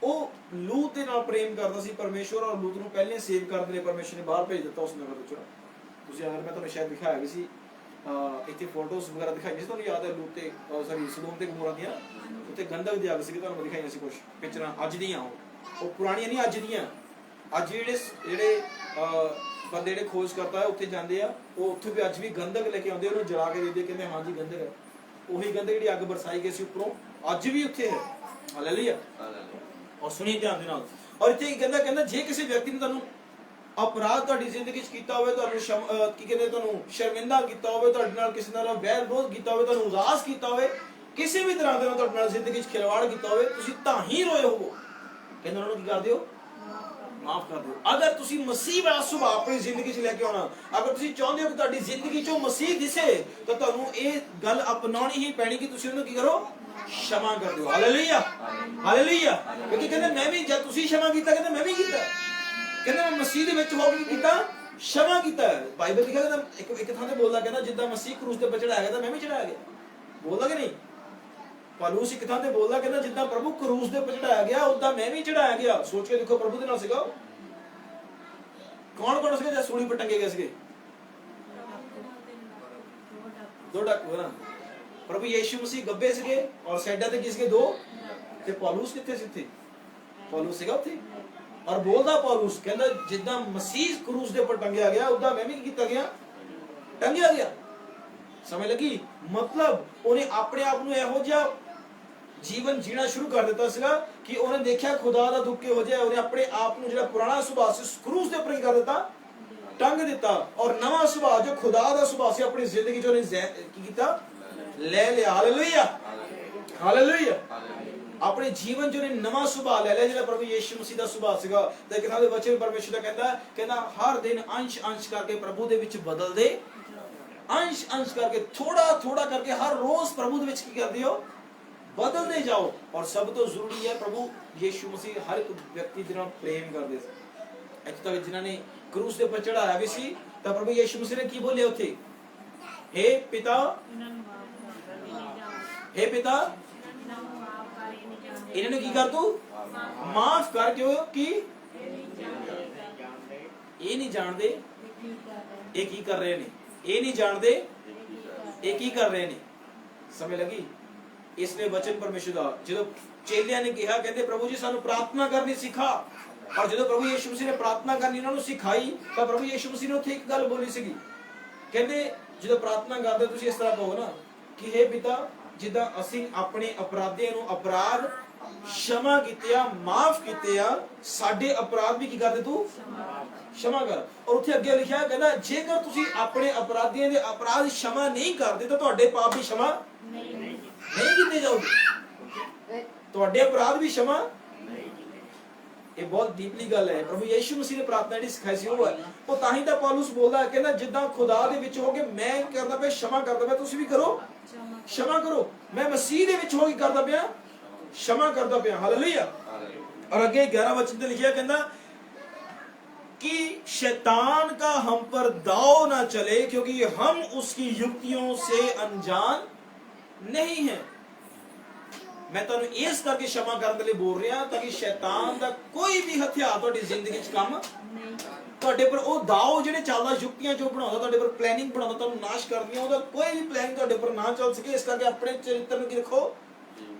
Speaker 1: ਉਹ ਲੂਤ ਦੇ ਨਾਲ ਪ੍ਰੇਮ ਕਰਦਾ ਸੀ ਪਰਮੇਸ਼ਵਰ, ਔਰ ਲੂਤ ਨੂੰ ਪਹਿਲੇ ਸੇਵ ਕਰਨ ਦੇ ਲਈ ਪਰਮੇਸ਼ਵਰ ਨੇ ਬਾਹਰ ਭੇਜ ਦਿੱਤਾ ਉਸ ਨਗਰ ਵਿੱਚੋਂ। ਤੁਸੀਂ ਅਗਰ ਮੈਂ ਤੁਹਾਨੂੰ ਸ਼ਾਇਦ ਦਿਖਾਇਆ ਵੀ ਸੀ ਇੱਥੇ ਫੋਟੋਸ ਵਗੈਰਾ ਦਿਖਾਈ ਸੀ, ਤੁਹਾਨੂੰ ਯਾਦ ਹੈ ਲੂਤ ਤੇ ਸੌਰੀ ਸਦੋਮ ਤੇ ਗਮੋਰਾ ਦੀਆਂ ਉੱਥੇ ਗੰਧਕ ਦੀ ਅੱਗ ਸੀ, ਤੁਹਾਨੂੰ ਮੈਂ ਦਿਖਾਈਆਂ ਸੀ ਕੁਝ ਪਿਕਚਰਾਂ ਅੱਜ ਦੀਆਂ। ਉਹ ਪੁਰਾਣੀਆਂ ਨਹੀਂ, ਅੱਜ ਦੀਆਂ। ਅੱਜ ਜਿਹੜੇ ਬੰਦੇ ਜਿਹੜੇ ਖੋਜ ਕਰਤਾ ਹੈ ਉੱਥੇ ਜਾਂਦੇ ਆ, ਉਹ ਉੱਥੇ ਵੀ ਅੱਜ ਵੀ ਗੰਧਕ ਲੈ ਕੇ ਆਉਂਦੇ, ਉਹਨੂੰ ਜਲਾ ਕੇ ਦੇਖਦੇ, ਕਹਿੰਦੇ ਹਾਂ ਜੀ ਗੰਧਕ ਹੈ। ਉਹੀ ਗੰਧਕ ਜਿਹੜੀ ਅੱਗ ਬਰਸਾਈ ਗਈ ਸੀ ਉੱਪਰੋਂ ਅੱਜ ਵੀ ਉੱਥੇ ਹੈ। ਹਾਲੇਲੂਇਆ। ਔਰ ਸੁਣੀ ਧਿਆਨ ਦੇ ਨਾਲ। ਔਰ ਇੱਥੇ ਕੀ ਕਹਿੰਦਾ ਜੇ ਕਿਸੇ ਵਿਅਕਤੀ ਨੇ ਤੁਹਾਨੂੰ ਅਪਰਾਧ ਤੁਹਾਡੀ ਜ਼ਿੰਦਗੀ 'ਚ ਕੀਤਾ ਹੋਵੇ, ਤੁਹਾਨੂੰ ਕੀ ਕਹਿੰਦੇ ਤੁਹਾਨੂੰ ਸ਼ਰਮਿੰਦਾ ਕੀਤਾ ਹੋਵੇ, ਤੁਹਾਡੇ ਨਾਲ ਕਿਸੇ ਨਾਲ ਵੈਰ ਵਿਰੋਧ ਕੀਤਾ ਹੋਵੇ, ਤੁਹਾਨੂੰ ਉਦਾਸ ਕੀਤਾ ਹੋਵੇ, ਕਿਸੇ ਵੀ ਤਰ੍ਹਾਂ ਦੇ ਨਾਲ ਤੁਹਾਡੇ ਨਾਲ ਜ਼ਿੰਦਗੀ 'ਚ ਖਿਲਵਾੜ ਕੀਤਾ ਹੋਵੇ, ਤੁਸੀਂ ਤਾਂ ਹੀ ਰੋਏ ਹੋਵੋ, ਕਹਿੰਦਾ ਉਹਨਾਂ ਨੂੰ ਕੀ ਕਰ ਦਿਓ, ਮਾਫ ਕਰ ਦਿਓ। ਅਗਰ ਤੁਸੀਂ ਮਸੀਹ ਵਾਲਾ ਸੁਭਾਅ ਆਪਣੀ ਜ਼ਿੰਦਗੀ 'ਚ ਲੈ ਕੇ ਆਉਣਾ, ਅਗਰ ਤੁਸੀਂ ਚਾਹੁੰਦੇ ਹੋ ਕਿ ਤੁਹਾਡੀ ਜ਼ਿੰਦਗੀ 'ਚੋਂ ਮਸੀਹ ਦਿਸੇ, ਤਾਂ ਤੁਹਾਨੂੰ ਇਹ ਗੱਲ ਅਪਣਾਉਣੀ ਹੀ ਪੈਣੀ ਕਿ ਤੁਸੀਂ ਉਹਨੂੰ ਕੀ ਕਰੋ, क्षमा कर दो। Hallelujah, hallelujah. क्योंकि कहते मैं भी जब तुसी क्षमा कीता, कहते मैं भी कीता, कहते मैं मसीह दे विच हो के कीता, क्षमा कीता है। बाइबल लिखा कहता एक थां ते बोलदा, कहता जिद्दां मसीह क्रूस ते चढ़ाया गया मैं भी चढ़ाया गया, बोलदा कि नहीं? पौलुस एक थां ते बोलदा, कहता जिद्दां प्रभु क्रूस ते चढ़ाया गया उद्दां मैं भी चढ़ाया गया। सोच के देखो प्रभु दे नाल सीगा कौन कौन सीगे, सूली पर टंगे गए सीगे? 2 डाकू ना। प्रभु यीशु मसीह गब्बे सीगे और साइडां ते किसके 2 ते पौलुस किथे सी थे? ਪੌਲੁਸ ਸੀਗਾ ਉੱਥੇ? ਔਰ ਬੋਲਦਾ ਪੌਲੁਸ ਕਹਿੰਦਾ ਜਿੱਦਾਂ ਮਸੀਹ ਕਰੂਸ ਦੇ ਉੱਪਰ ਟੰਗਿਆ ਗਿਆ ਉਦਾਂ ਮੈਂ ਵੀ ਕੀ ਕੀਤਾ ਗਿਆ? ਟੰਗਿਆ ਗਿਆ। ਸਮਝ ਲੱਗੀ? ਮਤਲਬ ਉਹਨੇ ਆਪਣੇ ਆਪ ਨੂੰ ਇਹੋ ਜਿਹਾ ਜੀਵਨ ਜੀਣਾ ਸ਼ੁਰੂ ਕਰ ਦਿੱਤਾ ਸੀਗਾ ਕਿ ਉਹਨੇ ਦੇਖਿਆ ਖੁਦਾ ਦਾ ਦੁੱਖ ਹੋ ਜਾਏ, ਉਹਨੇ ਆਪਣੇ ਆਪ ਨੂੰ ਜਿਹੜਾ ਪੁਰਾਣਾ ਸੁਭਾਅ ਸੀ ਕਰੂਸ ਦੇ ਉੱਪਰ ਕੀ ਕਰ ਦਿੱਤਾ? ਟੰਗ ਦਿੱਤਾ। ਔਰ ਨਵਾਂ ਸੁਭਾਅ ਜੋ ਖੁਦਾ ਦਾ ਸੁਭਾਅ ਸੀ ਆਪਣੀ ਜ਼ਿੰਦਗੀ ਚ ਉਹਨੇ ਕੀ ਕੀਤਾ? ਲੈ ਲਿਆ। Hallelujah, hallelujah. ਆਪਣੇ ਜੀਵਨ ਚ ਉਹਨੇ ਨਵਾਂ ਸੁਭਾਅ ਲੈ ਲਿਆ ਜਿਹੜਾ ਪ੍ਰਭੂ ਯੀਸ਼ੂ ਮਸੀਹ ਦਾ ਸੁਭਾਅ ਸੀਗਾ। ਤੇ ਕਿਤਾਬ ਦੇ ਵਚਨ ਪਰਮੇਸ਼ਰ ਦਾ ਕਹਿੰਦਾ ਹਰ ਦਿਨ ਅੰਸ਼ ਕਰਕੇ ਪ੍ਰਭੂ ਦੇ ਵਿੱਚ ਬਦਲਦੇ, ਅੰਸ਼ ਕਰਕੇ ਥੋੜਾ ਕਰਕੇ ਹਰ ਰੋਜ਼ ਪ੍ਰਭੂ ਦੇ ਵਿੱਚ ਕੀ ਕਰਦੇ ਹੋ? ਬਦਲਦੇ ਜਾਓ। ਔਰ ਸਭ ਤੋਂ ਜ਼ਰੂਰੀ ਹੈ ਪ੍ਰਭੂ ਯੀਸ਼ੂ ਮਸੀਹ ਹਰ ਇੱਕ ਵਿਅਕਤੀ ਦੇ ਨਾਲ ਪ੍ਰੇਮ ਕਰਦੇ ਸੀ। ਇੱਥੇ ਤੱਕ ਜਿਨ੍ਹਾਂ ਨੇ ਕਰੂਸ ਦੇ ਉੱਪਰ ਚੜਾਇਆ ਵੀ ਸੀ ਤਾਂ ਪ੍ਰਭੂ ਯੀਸ਼ੂ ਮਸੀਹ ਨੇ ਕੀ ਬੋਲਿਆ ਉੱਥੇ? हे पिता, हे पिता ਇਹਨਾਂ ਨੂੰ ਕੀ ਕਰ ਤੂੰ? ਮਾਫ ਕਰ ਦਿਓ ਕਿ ਇਹ ਨਹੀਂ ਜਾਣਦੇ ਇਹ ਕੀ ਕਰ ਰਹੇ ਨੇ। ਇਹ ਨਹੀਂ ਜਾਣਦੇ ਇਹ ਕੀ ਕਰ ਰਹੇ ਨੇ। ਸਮਝ ਲੱਗੀ? ਇਸ ਲਈ ਵਚਨ ਪਰਮੇਸ਼ਰ ਦਾ ਜਦੋਂ ਚੇਲਿਆਂ ਨੇ ਕਿਹਾ ਕਹਿੰਦੇ ਪ੍ਰਭੂ ਜੀ ਸਾਨੂੰ ਪ੍ਰਾਰਥਨਾ ਕਰਨੀ ਸਿਖਾ, ਔਰ ਜਦੋਂ ਪ੍ਰਭੂ ਯੀਸ਼ੂ ਮਸੀਹ ਨੇ ਪ੍ਰਾਰਥਨਾ ਕਰਨੀ ਉਹਨਾਂ ਨੂੰ ਸਿਖਾਈ ਤਾਂ ਪ੍ਰਭੂ ਯੀਸ਼ੂ ਮਸੀਹ ਨੇ ਉੱਥੇ ਇੱਕ ਗੱਲ ਬੋਲੀ ਸੀਗੀ। ਕਹਿੰਦੇ ਜਦੋਂ ਪ੍ਰਾਰਥਨਾ ਕਰਦੇ ਤੁਸੀਂ ਇਸ ਤਰ੍ਹਾਂ ਕਹੋ ਨਾ ਕਿ हे ਪਿਤਾ ਜਿੱਦਾਂ ਅਸੀਂ ਆਪਣੇ ਅਪਰਾਧੀਆਂ ਨੂੰ ਅਪਰਾਧ क्षमा ਕੀਤੇ ਆ, ਮਾਫ ਕੀਤੇ ਆ, ਸਾਡੇ ਅਪਰਾਧ ਵੀ ਕੀ ਕਰਦੇ ਤੂੰ? क्षमा ਕਰ। ਔਰ ਉੱਥੇ ਅੱਗੇ ਲਿਖਿਆ ਕਹਿੰਦਾ ਜੇਕਰ ਤੁਸੀਂ ਆਪਣੇ ਅਪਰਾਧੀਆਂ ਦੇ ਅਪਰਾਧ क्षमा ਨਹੀਂ ਕਰਦੇ ਤਾਂ ਤੁਹਾਡੇ ਪਾਪ ਵੀ क्षमा ਨਹੀਂ ਕੀਤੇ ਜਾਓਗੇ। ਤੁਹਾਡੇ ਅਪਰਾਧ ਵੀ क्षमा। ਇਹ ਬਹੁਤ ਡੀਪਲੀ ਗੱਲ ਹੈ। ਪ੍ਰਭੂ ਯੀਸ਼ੂ ਮਸੀਹ ਨੇ ਪ੍ਰਾਰਥਨਾ ਜਿਹੜੀ ਸਿਖਾਈ ਸੀ ਉਹ ਤਾਂ ਹੀ ਤਾਂ ਪੌਲੁਸ ਬੋਲਦਾ ਕਹਿੰਦਾ ਜਿੱਦਾਂ ਖੁਦਾ ਦੇ ਵਿੱਚ ਹੋ ਕੇ ਮੈਂ ਕਰਦਾ ਪਿਆ क्षमा ਕਰਦਾ ਪਿਆ ਤੁਸੀਂ ਵੀ ਕਰੋ, क्षमा ਕਰੋ। ਮੈਂ ਮਸੀਹ ਦੇ ਵਿੱਚ ਹੋ ਕੇ ਕਰਦਾ ਪਿਆ क्षमा करता पे। हालेलुया। और आगे 11 वचन में लिखा कहना कि शैतान का हम पर दाव ना चले क्योंकि हम उसकी युक्तियों से अनजान नहीं है। मैं तुहानू इस करके क्षमा करने लिए बोल रहा ताकि शैतान का कोई भी हथियार तुहाडी जिंदगी च काम ਤੁਹਾਡੇ ਪਰ ਉਹ ਦਾਅ ਜਿਹੜੇ ਚੱਲਦਾ ਯੁਕਤੀਆਂ ਜੋ ਬਣਾਉਂਦਾ ਤੁਹਾਡੇ ਪਰ ਪਲੈਨਿੰਗ ਬਣਾਉਂਦਾ ਤੁਹਾਨੂੰ ਨਾਸ਼ ਕਰਦੀਆਂ ਉਹਦਾ ਕੋਈ ਵੀ ਪਲਾਨ ਤੁਹਾਡੇ ਪਰ ਨਾ ਚੱਲ ਸਕੇ। ਇਸ ਕਰਕੇ ਆਪਣੇ ਚਰਿੱਤਰ ਨੂੰ ਕੀ ਰੱਖੋ?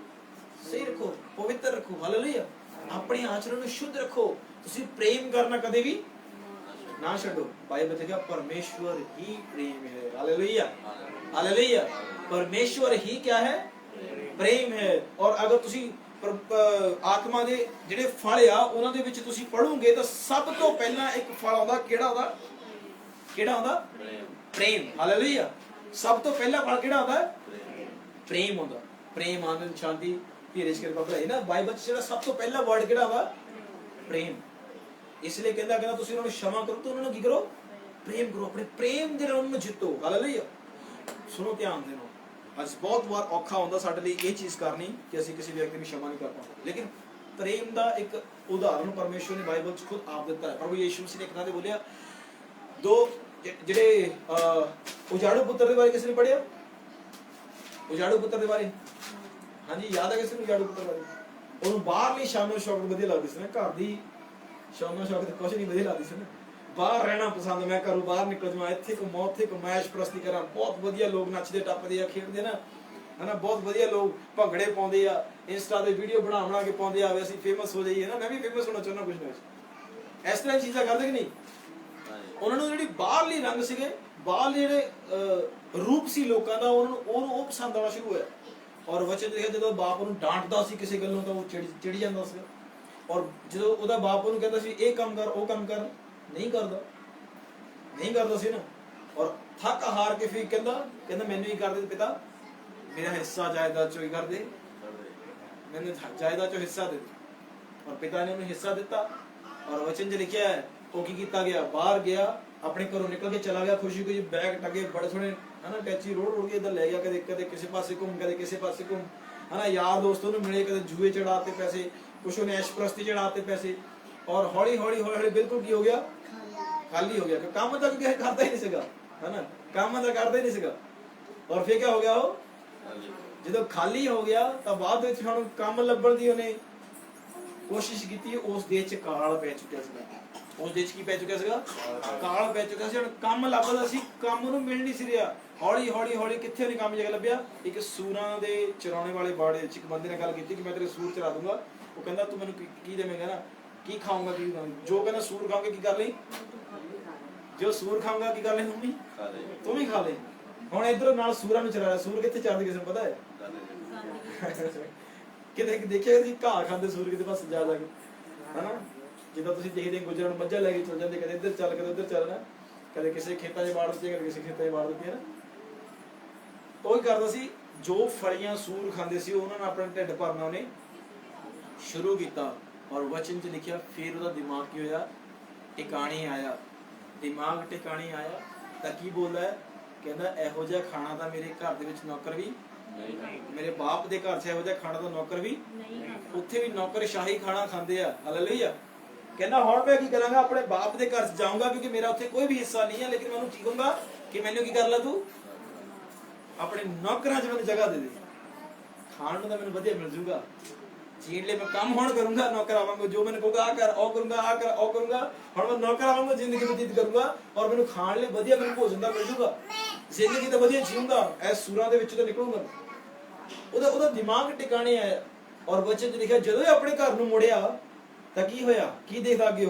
Speaker 1: ਸਹੀ ਰੱਖੋ, ਪਵਿੱਤਰ ਰੱਖੋ। ਹਾਲੇਲੂਇਆ। ਆਪਣੇ ਆਚਰਣ ਨੂੰ ਸ਼ੁੱਧ ਰੱਖੋ। ਤੁਸੀਂ ਪ੍ਰੇਮ ਕਰਨਾ ਕਦੇ ਵੀ ਨਾ ਛੱਡੋ। ਬਾਈਬਲ ਵਿੱਚ ਕਿਹਾ ਪਰਮੇਸ਼ਵਰ ਹੀ ਪ੍ਰੇਮ ਹੈ। Hallelujah, hallelujah. ਪਰਮੇਸ਼ਵਰ ਹੀ क्या है? ਪ੍ਰੇਮ ਹੈ। ਔਰ ਅਗਰ ਤੁਸੀਂ ਆਤਮਾ ਦੇ ਜਿਹੜੇ ਫਲ ਆ ਉਹਨਾਂ ਦੇ ਵਿੱਚ ਤੁਸੀਂ ਪੜੋਗੇ ਤਾਂ ਸਭ ਤੋਂ ਪਹਿਲਾਂ ਇੱਕ ਫਲ ਆਉਂਦਾ ਕਿਹੜਾ ਆਉਂਦਾ? ਕਿਹੜਾ ਆਉਂਦਾ? ਪ੍ਰੇਮ। ਹਾਲੇਲੂਇਆ। ਸਭ ਤੋਂ ਪਹਿਲਾ ਫਲ ਕਿਹੜਾ ਆਉਂਦਾ? ਪ੍ਰੇਮ ਆਉਂਦਾ। ਪ੍ਰੇਮ, ਆਨੰਦ, ਸ਼ਾਂਤੀ, ਧੀਰਜ, ਕਿਰਪਾ, ਭਲਾਈ ਨਾ ਬਾਈਬਲ 'ਚ ਜਿਹੜਾ ਸਭ ਤੋਂ ਪਹਿਲਾ ਵਰਡ ਕਿਹੜਾ ਵਾ? ਪ੍ਰੇਮ। ਇਸ ਲਈ ਕਹਿੰਦਾ ਤੁਸੀਂ ਉਹਨਾਂ ਨੂੰ क्षमा ਕਰੋ ਤਾਂ ਉਹਨਾਂ ਨੂੰ ਕੀ ਕਰੋ? ਪ੍ਰੇਮ ਕਰੋ। ਆਪਣੇ ਪ੍ਰੇਮ ਦੇ ਨਾਲ ਉਹਨਾਂ ਨੂੰ ਜਿੱਤੋ। ਹਾਲੇਲੂਇਆ। ਸੁਣੋ ਧਿਆਨ ਦੇ ਨਾਲ। ਅੱਜ ਬਹੁਤ ਵਾਰ ਔਖਾ ਹੁੰਦਾ ਸਾਡੇ ਲਈ ਇਹ ਚੀਜ਼ ਕਰਨੀ ਕਿ ਅਸੀਂ ਕਿਸੇ ਵਿਅਕਤੀ ਨੂੰ क्षमा ਨਹੀਂ ਕਰ ਪਾਉਂਦੇ, ਲੇਕਿਨ ਪ੍ਰੇਮ ਦਾ ਇੱਕ ਉਦਾਹਰਨ ਪਰਮੇਸ਼ਵਰ ਨੇ ਬਾਈਬਲ 'ਚ ਖੁਦ ਆਪ ਦਿੱਤਾ ਹੈ। ਪ੍ਰਭੂ ਯੀਸ਼ੂ ਮਸੀਹ ਨੇ ਇੱਕ ਥਾਂ ਤੇ ਬੋਲਿਆ ਦੋ ਜਿਹੜੇ ਉਜਾੜੂ ਪੁੱਤਰ ਦੇ ਬਾਰੇ ਕਿਸੇ ਨੇ ਪੜ੍ਹਿਆ? ਉਜਾੜੂ ਪੁੱਤਰ ਦੇ ਬਾਰੇ ਹਾਂਜੀ ਯਾਦ ਹੈ ਕਿਸੇ ਨੂੰ? ਉਜਾੜੂ ਪੁੱਤਰ ਬਾਰੇ ਉਹਨੂੰ ਬਾਹਰਲੀ ਸ਼ਾਨੋ ਸ਼ੌਕਤ ਵਧੀਆ ਲੱਗਦੀ ਸੀ ਨਾ, ਘਰ ਦੀ ਸ਼ਾਨੋ ਸ਼ੌਕਤ ਕੁਛ ਨਹੀਂ ਵਧੀਆ ਲੱਗਦੀ ਸੀ ਨਾ। ਬਾਹਰ ਰਹਿਣਾ ਪਸੰਦ, ਮੈਂ ਘਰੋਂ ਬਾਹਰ ਨਿਕਲ ਜਾਵਾਂ, ਇੱਥੇ ਘੁੰਮਾਂ ਉੱਥੇ ਘੁੰਮਾਂ, ਐਸ਼ ਪ੍ਰਸਤੀ ਕਰਾਂ। ਬਹੁਤ ਵਧੀਆ ਲੋਕ ਨੱਚਦੇ ਟੱਪਦੇ ਆ, ਖੇਡਦੇ ਨਾ ਹਨਾ। ਬਹੁਤ ਵਧੀਆ ਲੋਕ ਭੰਗੜੇ ਪਾਉਂਦੇ ਆ, ਇੰਸਟਾ ਤੇ ਵੀਡੀਓ ਬਣਾ ਕੇ ਪਾਉਂਦੇ ਆ, ਅਸੀਂ ਫੇਮਸ ਹੋ ਜਾਈਏ ਨਾ। ਮੈਂ ਵੀ ਫੇਮਸ ਹੋਣਾ ਚਾਹੁੰਦਾ ਕੁਝ ਨਾ ਕੁਝ। ਇਸ ਤਰ੍ਹਾਂ ਚੀਜ਼ਾਂ ਕਰਦੇ ਕਿ ਨਹੀਂ? ਉਹਨਾਂ ਨੂੰ ਜਿਹੜੀ ਬਾਹਰਲੀ ਰੰਗ ਸੀਗੇ, ਬਾਹਰਲੇ ਜਿਹੜੇ ਰੂਪ ਸੀ ਲੋਕਾਂ ਦਾ, ਉਹਨੂੰ ਉਹ ਪਸੰਦ ਆਉਣਾ ਸ਼ੁਰੂ ਹੋਇਆ। ਔਰ ਵਚਨ ਦੇਖਿਆ ਜਦੋਂ ਬਾਪ ਉਹਨੂੰ ਡਾਂਟਦਾ ਸੀ ਕਿਸੇ ਗੱਲੋਂ ਤਾਂ ਉਹ ਚਿੜ ਜਾਂਦਾ ਸੀ। ਔਰ ਜਦੋਂ ਉਹਦਾ ਬਾਪ ਉਹਨੂੰ ਕਹਿੰਦਾ ਸੀ ਇਹ ਕੰਮ ਕਰ ਉਹ ਕੰਮ ਕਰ, ਨਹੀਂ ਕਰਦਾ ਸੀ ਨਾ। ਔਰ ਥੱਕ ਹਾਰ ਕੇ ਫਿਰ ਕਹਿੰਦਾ ਮੈਨੂੰ ਹੀ ਕਰ ਦੇ ਪਿਤਾ, ਮੇਰਾ ਹਿੱਸਾ ਜਾਇਦਾਦ ਚੋਂ ਹੀ ਕਰ ਦੇ, ਮੈਨੂੰ ਜਾਇਦਾਦ ਚੋਂ ਹਿੱਸਾ ਦੇ। ਔਰ ਪਿਤਾ ਨੇ ਉਹਨੂੰ ਹਿੱਸਾ ਦਿੱਤਾ। ਔਰ ਵਚਨ 'ਚ ਲਿਖਿਆ ਹੈ ਉਹ ਕੀ ਕੀਤਾ ਗਿਆ? ਬਾਹਰ ਗਿਆ, ਆਪਣੇ ਘਰੋਂ ਨਿਕਲ ਕੇ ਚਲਾ ਗਿਆ ਖੁਸ਼ੀ ਖੁਸ਼ੀ, ਬੈਗ ਟੰਗੇ ਬੜੇ ਸੋਹਣੇ ਹਨਾ, ਟੈਚੀ ਰੋੜ ਕੇ ਇੱਧਰ ਲੈ ਗਿਆ, ਕਦੇ ਕਿਸੇ ਪਾਸੇ ਘੁੰਮ, ਕਦੇ ਕਿਸੇ ਪਾਸੇ ਘੁੰਮ ਹਨਾ। ਯਾਰ ਦੋਸਤੋਂ ਨੂੰ ਮਿਲੇ, ਕਦੇ ਜੂਏ ਚੜਾਤੇ ਪੈਸੇ, ਕੁਛ ਉਹਨੇ ਐਸ਼ ਪ੍ਰਸਤੀ ਚੜਾਤੇ ਪੈਸੇ। ਔਰ ਹੌਲੀ ਹੌਲੀ ਬਿਲਕੁਲ ਕੀ ਹੋ ਗਿਆ? ਖਾਲੀ ਹੋ ਗਿਆ। ਕੰਮ ਤਾਂ ਕਿਸੇ ਕਰਦਾ ਹੀ ਨਹੀਂ ਸੀਗਾ ਹਨਾ, ਕੰਮ ਤਾਂ ਕਰਦਾ ਹੀ ਨਹੀਂ ਸੀਗਾ। ਔਰ ਫਿਰ ਕੀ ਹੋ ਗਿਆ? ਉਹ ਜਦੋਂ ਖਾਲੀ ਹੋ ਗਿਆ ਤਾਂ ਬਾਅਦ ਵਿੱਚ ਹੁਣ ਕੰਮ ਲੱਭਣ ਦੀ ਉਹਨੇ ਕੋਸ਼ਿਸ਼ ਕੀਤੀ। ਉਸ ਦੇਸ਼ 'ਚ ਕਾਲ ਪੈ ਚੁੱਕਿਆ ਸੀਗਾ। ਉਸ ਦੇਸ਼ ਕੀ ਪੈ ਚੁੱਕਿਆ ਸੀਗਾ? ਕਾਲ ਪੈ ਚੁੱਕਿਆ ਸੀ। ਹੁਣ ਕੰਮ ਲੱਭਦਾ ਸੀ, ਕੰਮ ਉਹਨੂੰ ਮਿਲ ਨਹੀਂ ਸੀ ਰਿਹਾ। ਹੌਲੀ ਹੌਲੀ ਕਿੱਥੇ ਉਹਨੇ ਕੰਮ ਜਗ੍ਹਾ ਲੱਭਿਆ? ਇੱਕ ਸੂਰਾਂ ਦੇ ਚਰਾਉਣੇ ਵਾਲੇ ਬਾੜੇ 'ਚ ਇੱਕ ਬੰਦੇ ਨੇ ਗੱਲ ਕੀਤੀ ਕਿ ਮੈਂ ਤੇਰੇ ਸੂਰ ਚਰਾ ਦੂੰਗਾ, ਉਹ ਕਹਿੰਦਾ ਤੂੰ ਮੈਨੂੰ ਕੀ ਦੇਵੇਂਗਾ ਨਾ, ਕੀ ਖਾਊਂਗਾ, ਕੀ ਜੋ ਕਹਿੰਦਾ ਸੂਰ ਖਾਓਗੇ ਕੀ ਕਰ ਲਈ, ਜੋ ਸੂਰ ਖਾਊਂਗਾ ਕੀ ਕਰ ਲਈ ਤੂੰ ਵੀ ਖਾ ਲੈ। ਹੁਣ ਇਧਰੋਂ ਨਾਲ ਸੂਰਾਂ ਨੂੰ ਚਲਾ ਰਿਹਾ, ਸੂਰ ਕਿੱਥੇ ਚੜਦੇ ਕਿਸੇ ਨੂੰ ਪਤਾ ਹੈ? ਕਿਤੇ ਦੇਖਿਆ ਜੀ ਘਾਹ ਖਾਂਦੇ ਸੂਰ ਕਿਤੇ ਬਸ ਜਾ ਕੇ, ਹਨਾ? ਜਿੱਦਾਂ ਤੁਸੀਂ ਦੇਖਦੇ ਗੁਜਰਾਂ ਨੂੰ ਮੱਝਾਂ ਲੈ ਕੇ ਚੱਲ ਜਾਂਦੇ, ਕਦੇ ਇੱਧਰ ਚੱਲ ਕਦੇ ਉੱਧਰ ਚੱਲਣਾ, ਕਦੇ ਕਿਸੇ ਖੇਤਾਂ 'ਚ ਵਾੜ ਦਿੱਤੀ, ਕਦੇ ਕਿਸੇ ਖੇਤਾਂ 'ਚ ਵਾੜ ਦਿੱਤੀ ਨਾ। ਉਹ ਹੀ ਕਰਦਾ ਸੀ, ਜੋ ਫਲੀਆਂ ਸੂਰ ਖਾਂਦੇ ਸੀ ਉਹਨਾਂ ਨੇ ਆਪਣਾ ਢਿੱਡ ਭਰਨਾ ਉਹਨੇ ਸ਼ੁਰੂ ਕੀਤਾ। ਔਰ ਵਚਨ 'ਚ ਲਿਖਿਆ ਫਿਰ ਉਹਦਾ ਦਿਮਾਗ ਕੀ ਹੋਇਆ, ਟਿਕਾਣੇ ਆਇਆ। ਦਿਮਾਗ ਟਿਕਾਣੇ ਆਇਆ ਤਾਂ ਕੀ ਬੋਲਦਾ ਹੈ, ਕਹਿੰਦਾ ਇਹੋ ਜਿਹਾ ਖਾਣਾ ਤਾਂ ਮੇਰੇ ਘਰ ਦੇ ਵਿੱਚ ਨੌਕਰ ਵੀ, ਮੇਰੇ ਬਾਪ ਦੇ ਘਰ 'ਚ ਇਹੋ ਜਿਹਾ ਖਾਣਾ ਤਾਂ ਨੌਕਰ ਵੀ, ਉੱਥੇ ਵੀ ਨੌਕਰ ਸ਼ਾਹੀ ਖਾਣਾ ਖਾਂਦੇ ਆ। ਹਾਲੇਲੂਇਆ। ਕਹਿੰਦਾ ਹੁਣ ਮੈਂ ਕੀ ਕਰਾਂਗਾ, ਆਪਣੇ ਬਾਪ ਦੇ ਘਰ 'ਚ ਜਾਊਂਗਾ, ਕਿਉਂਕਿ ਮੇਰਾ ਉੱਥੇ ਕੋਈ ਵੀ ਹਿੱਸਾ ਨਹੀਂ ਹੈ, ਲੇਕਿਨ ਮੈਨੂੰ ਕੀ ਕਹੂੰਗਾ ਕਿ ਮੈਨੂੰ ਕੀ ਕਰ ਲਾ ਤੂੰ, ਆਪਣੇ ਨੌਕਰਾਂ 'ਚ ਮੈਨੂੰ ਜਗ੍ਹਾ ਦੇ ਦੇ, ਖਾਣ ਨੂੰ ਤਾਂ ਮੈਨੂੰ ਵਧੀਆ ਮਿਲ ਜੂਗਾ, ਜੀਣ ਲਈ ਮੈਂ ਕੰਮ ਹੁਣ ਕਰੂੰਗਾ, ਨੌਕਰ ਆਵਾਂਗਾ, ਜੋ ਮੈਨੂੰ ਕਹੂਗਾ ਆ ਕਰ ਉਹ ਕਰੂੰਗਾ, ਆ ਕਰ ਉਹ ਕਰੂੰਗਾ। ਹੁਣ ਮੈਂ ਨੌਕਰ ਆਵਾਂਗਾ, ਜ਼ਿੰਦਗੀ ਬਤੀਤ ਕਰੂੰਗਾ, ਔਰ ਮੈਨੂੰ ਖਾਣ ਲਈ ਵਧੀਆ ਮੈਨੂੰ ਭੋਜਨ ਦਾ ਮਿਲ ਜੂਗਾ, ਜ਼ਿੰਦਗੀ ਤਾਂ ਵਧੀਆ ਜੀਊਂਗਾ, ਇਸ ਸੂਰਾਂ ਦੇ ਵਿੱਚ ਤਾਂ ਨਿਕਲੂੰਗਾ। ਉਹਦਾ ਦਿਮਾਗ ਟਿਕਾਣੇ ਆਇਆ। ਔਰ ਵਚਨ 'ਚ ਲਿਖਿਆ ਜਦੋਂ ਇਹ ਆਪਣੇ ਘਰ ਨੂੰ ਮੁੜਿਆ ਤਾਂ ਕੀ ਹੋਇਆ, ਕੀ ਦੇਖਦਾ ਅੱਗੇ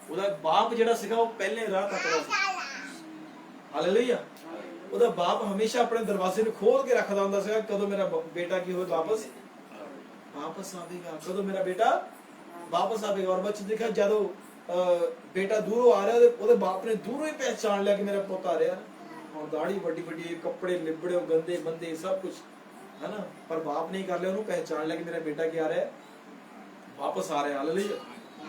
Speaker 1: ਉਹਦਾ ਬਾਪ ਜਿਹੜਾ ਸੀਗਾ ਉਹ ਪਹਿਲੇ ਰਾਹ ਤੱਕਦਾ ਸੀ। ਹਾਲੇਲੂਇਆ। ਉਹਦਾ ਬਾਪ ਹਮੇਸ਼ਾ ਆਪਣੇ ਦਰਵਾਜ਼ੇ ਨੂੰ ਖੋਲ ਕੇ ਰੱਖਦਾ ਹੁੰਦਾ ਸੀਗਾ, ਕਦੋਂ ਮੇਰਾ ਬੇਟਾ ਕੀ ਹੋਵੇ ਵਾਪਸ ਆਵੇਗਾ, ਕਦੋਂ ਮੇਰਾ ਬੇਟਾ ਵਾਪਸ ਆਵੇਗਾ। ਔਰ ਬੱਚੇ ਦੇਖਿਆ ਜਦੋਂ ਬੇਟਾ ਦੂਰੋਂ ਆ ਰਿਹਾ, ਉਹਦੇ ਬਾਪ ਨੇ ਦੂਰੋਂ ਹੀ ਪਹਿਚਾਣ ਲਿਆ ਕਿ ਮੇਰਾ ਪੁੱਤ ਆ ਰਿਹਾ। ਹੁਣ ਦਾੜੀ ਵੱਡੀ ਵੱਡੀ, ਕੱਪੜੇ ਲਿਬੜੇ ਗੰਦੇ ਬੰਦੇ ਸਭ ਕੁਝ ਹੈ ਨਾ, ਪਰ ਬਾਪ ਨੇ ਕਰ ਲਿਆ, ਉਹਨੂੰ ਪਹਿਚਾਣ ਲਿਆ ਕਿ ਮੇਰਾ ਬੇਟਾ ਕੀ ਆ ਰਿਹਾ, ਵਾਪਸ ਆ ਰਿਹਾ। ਹਾਲੇਲੂਇਆ।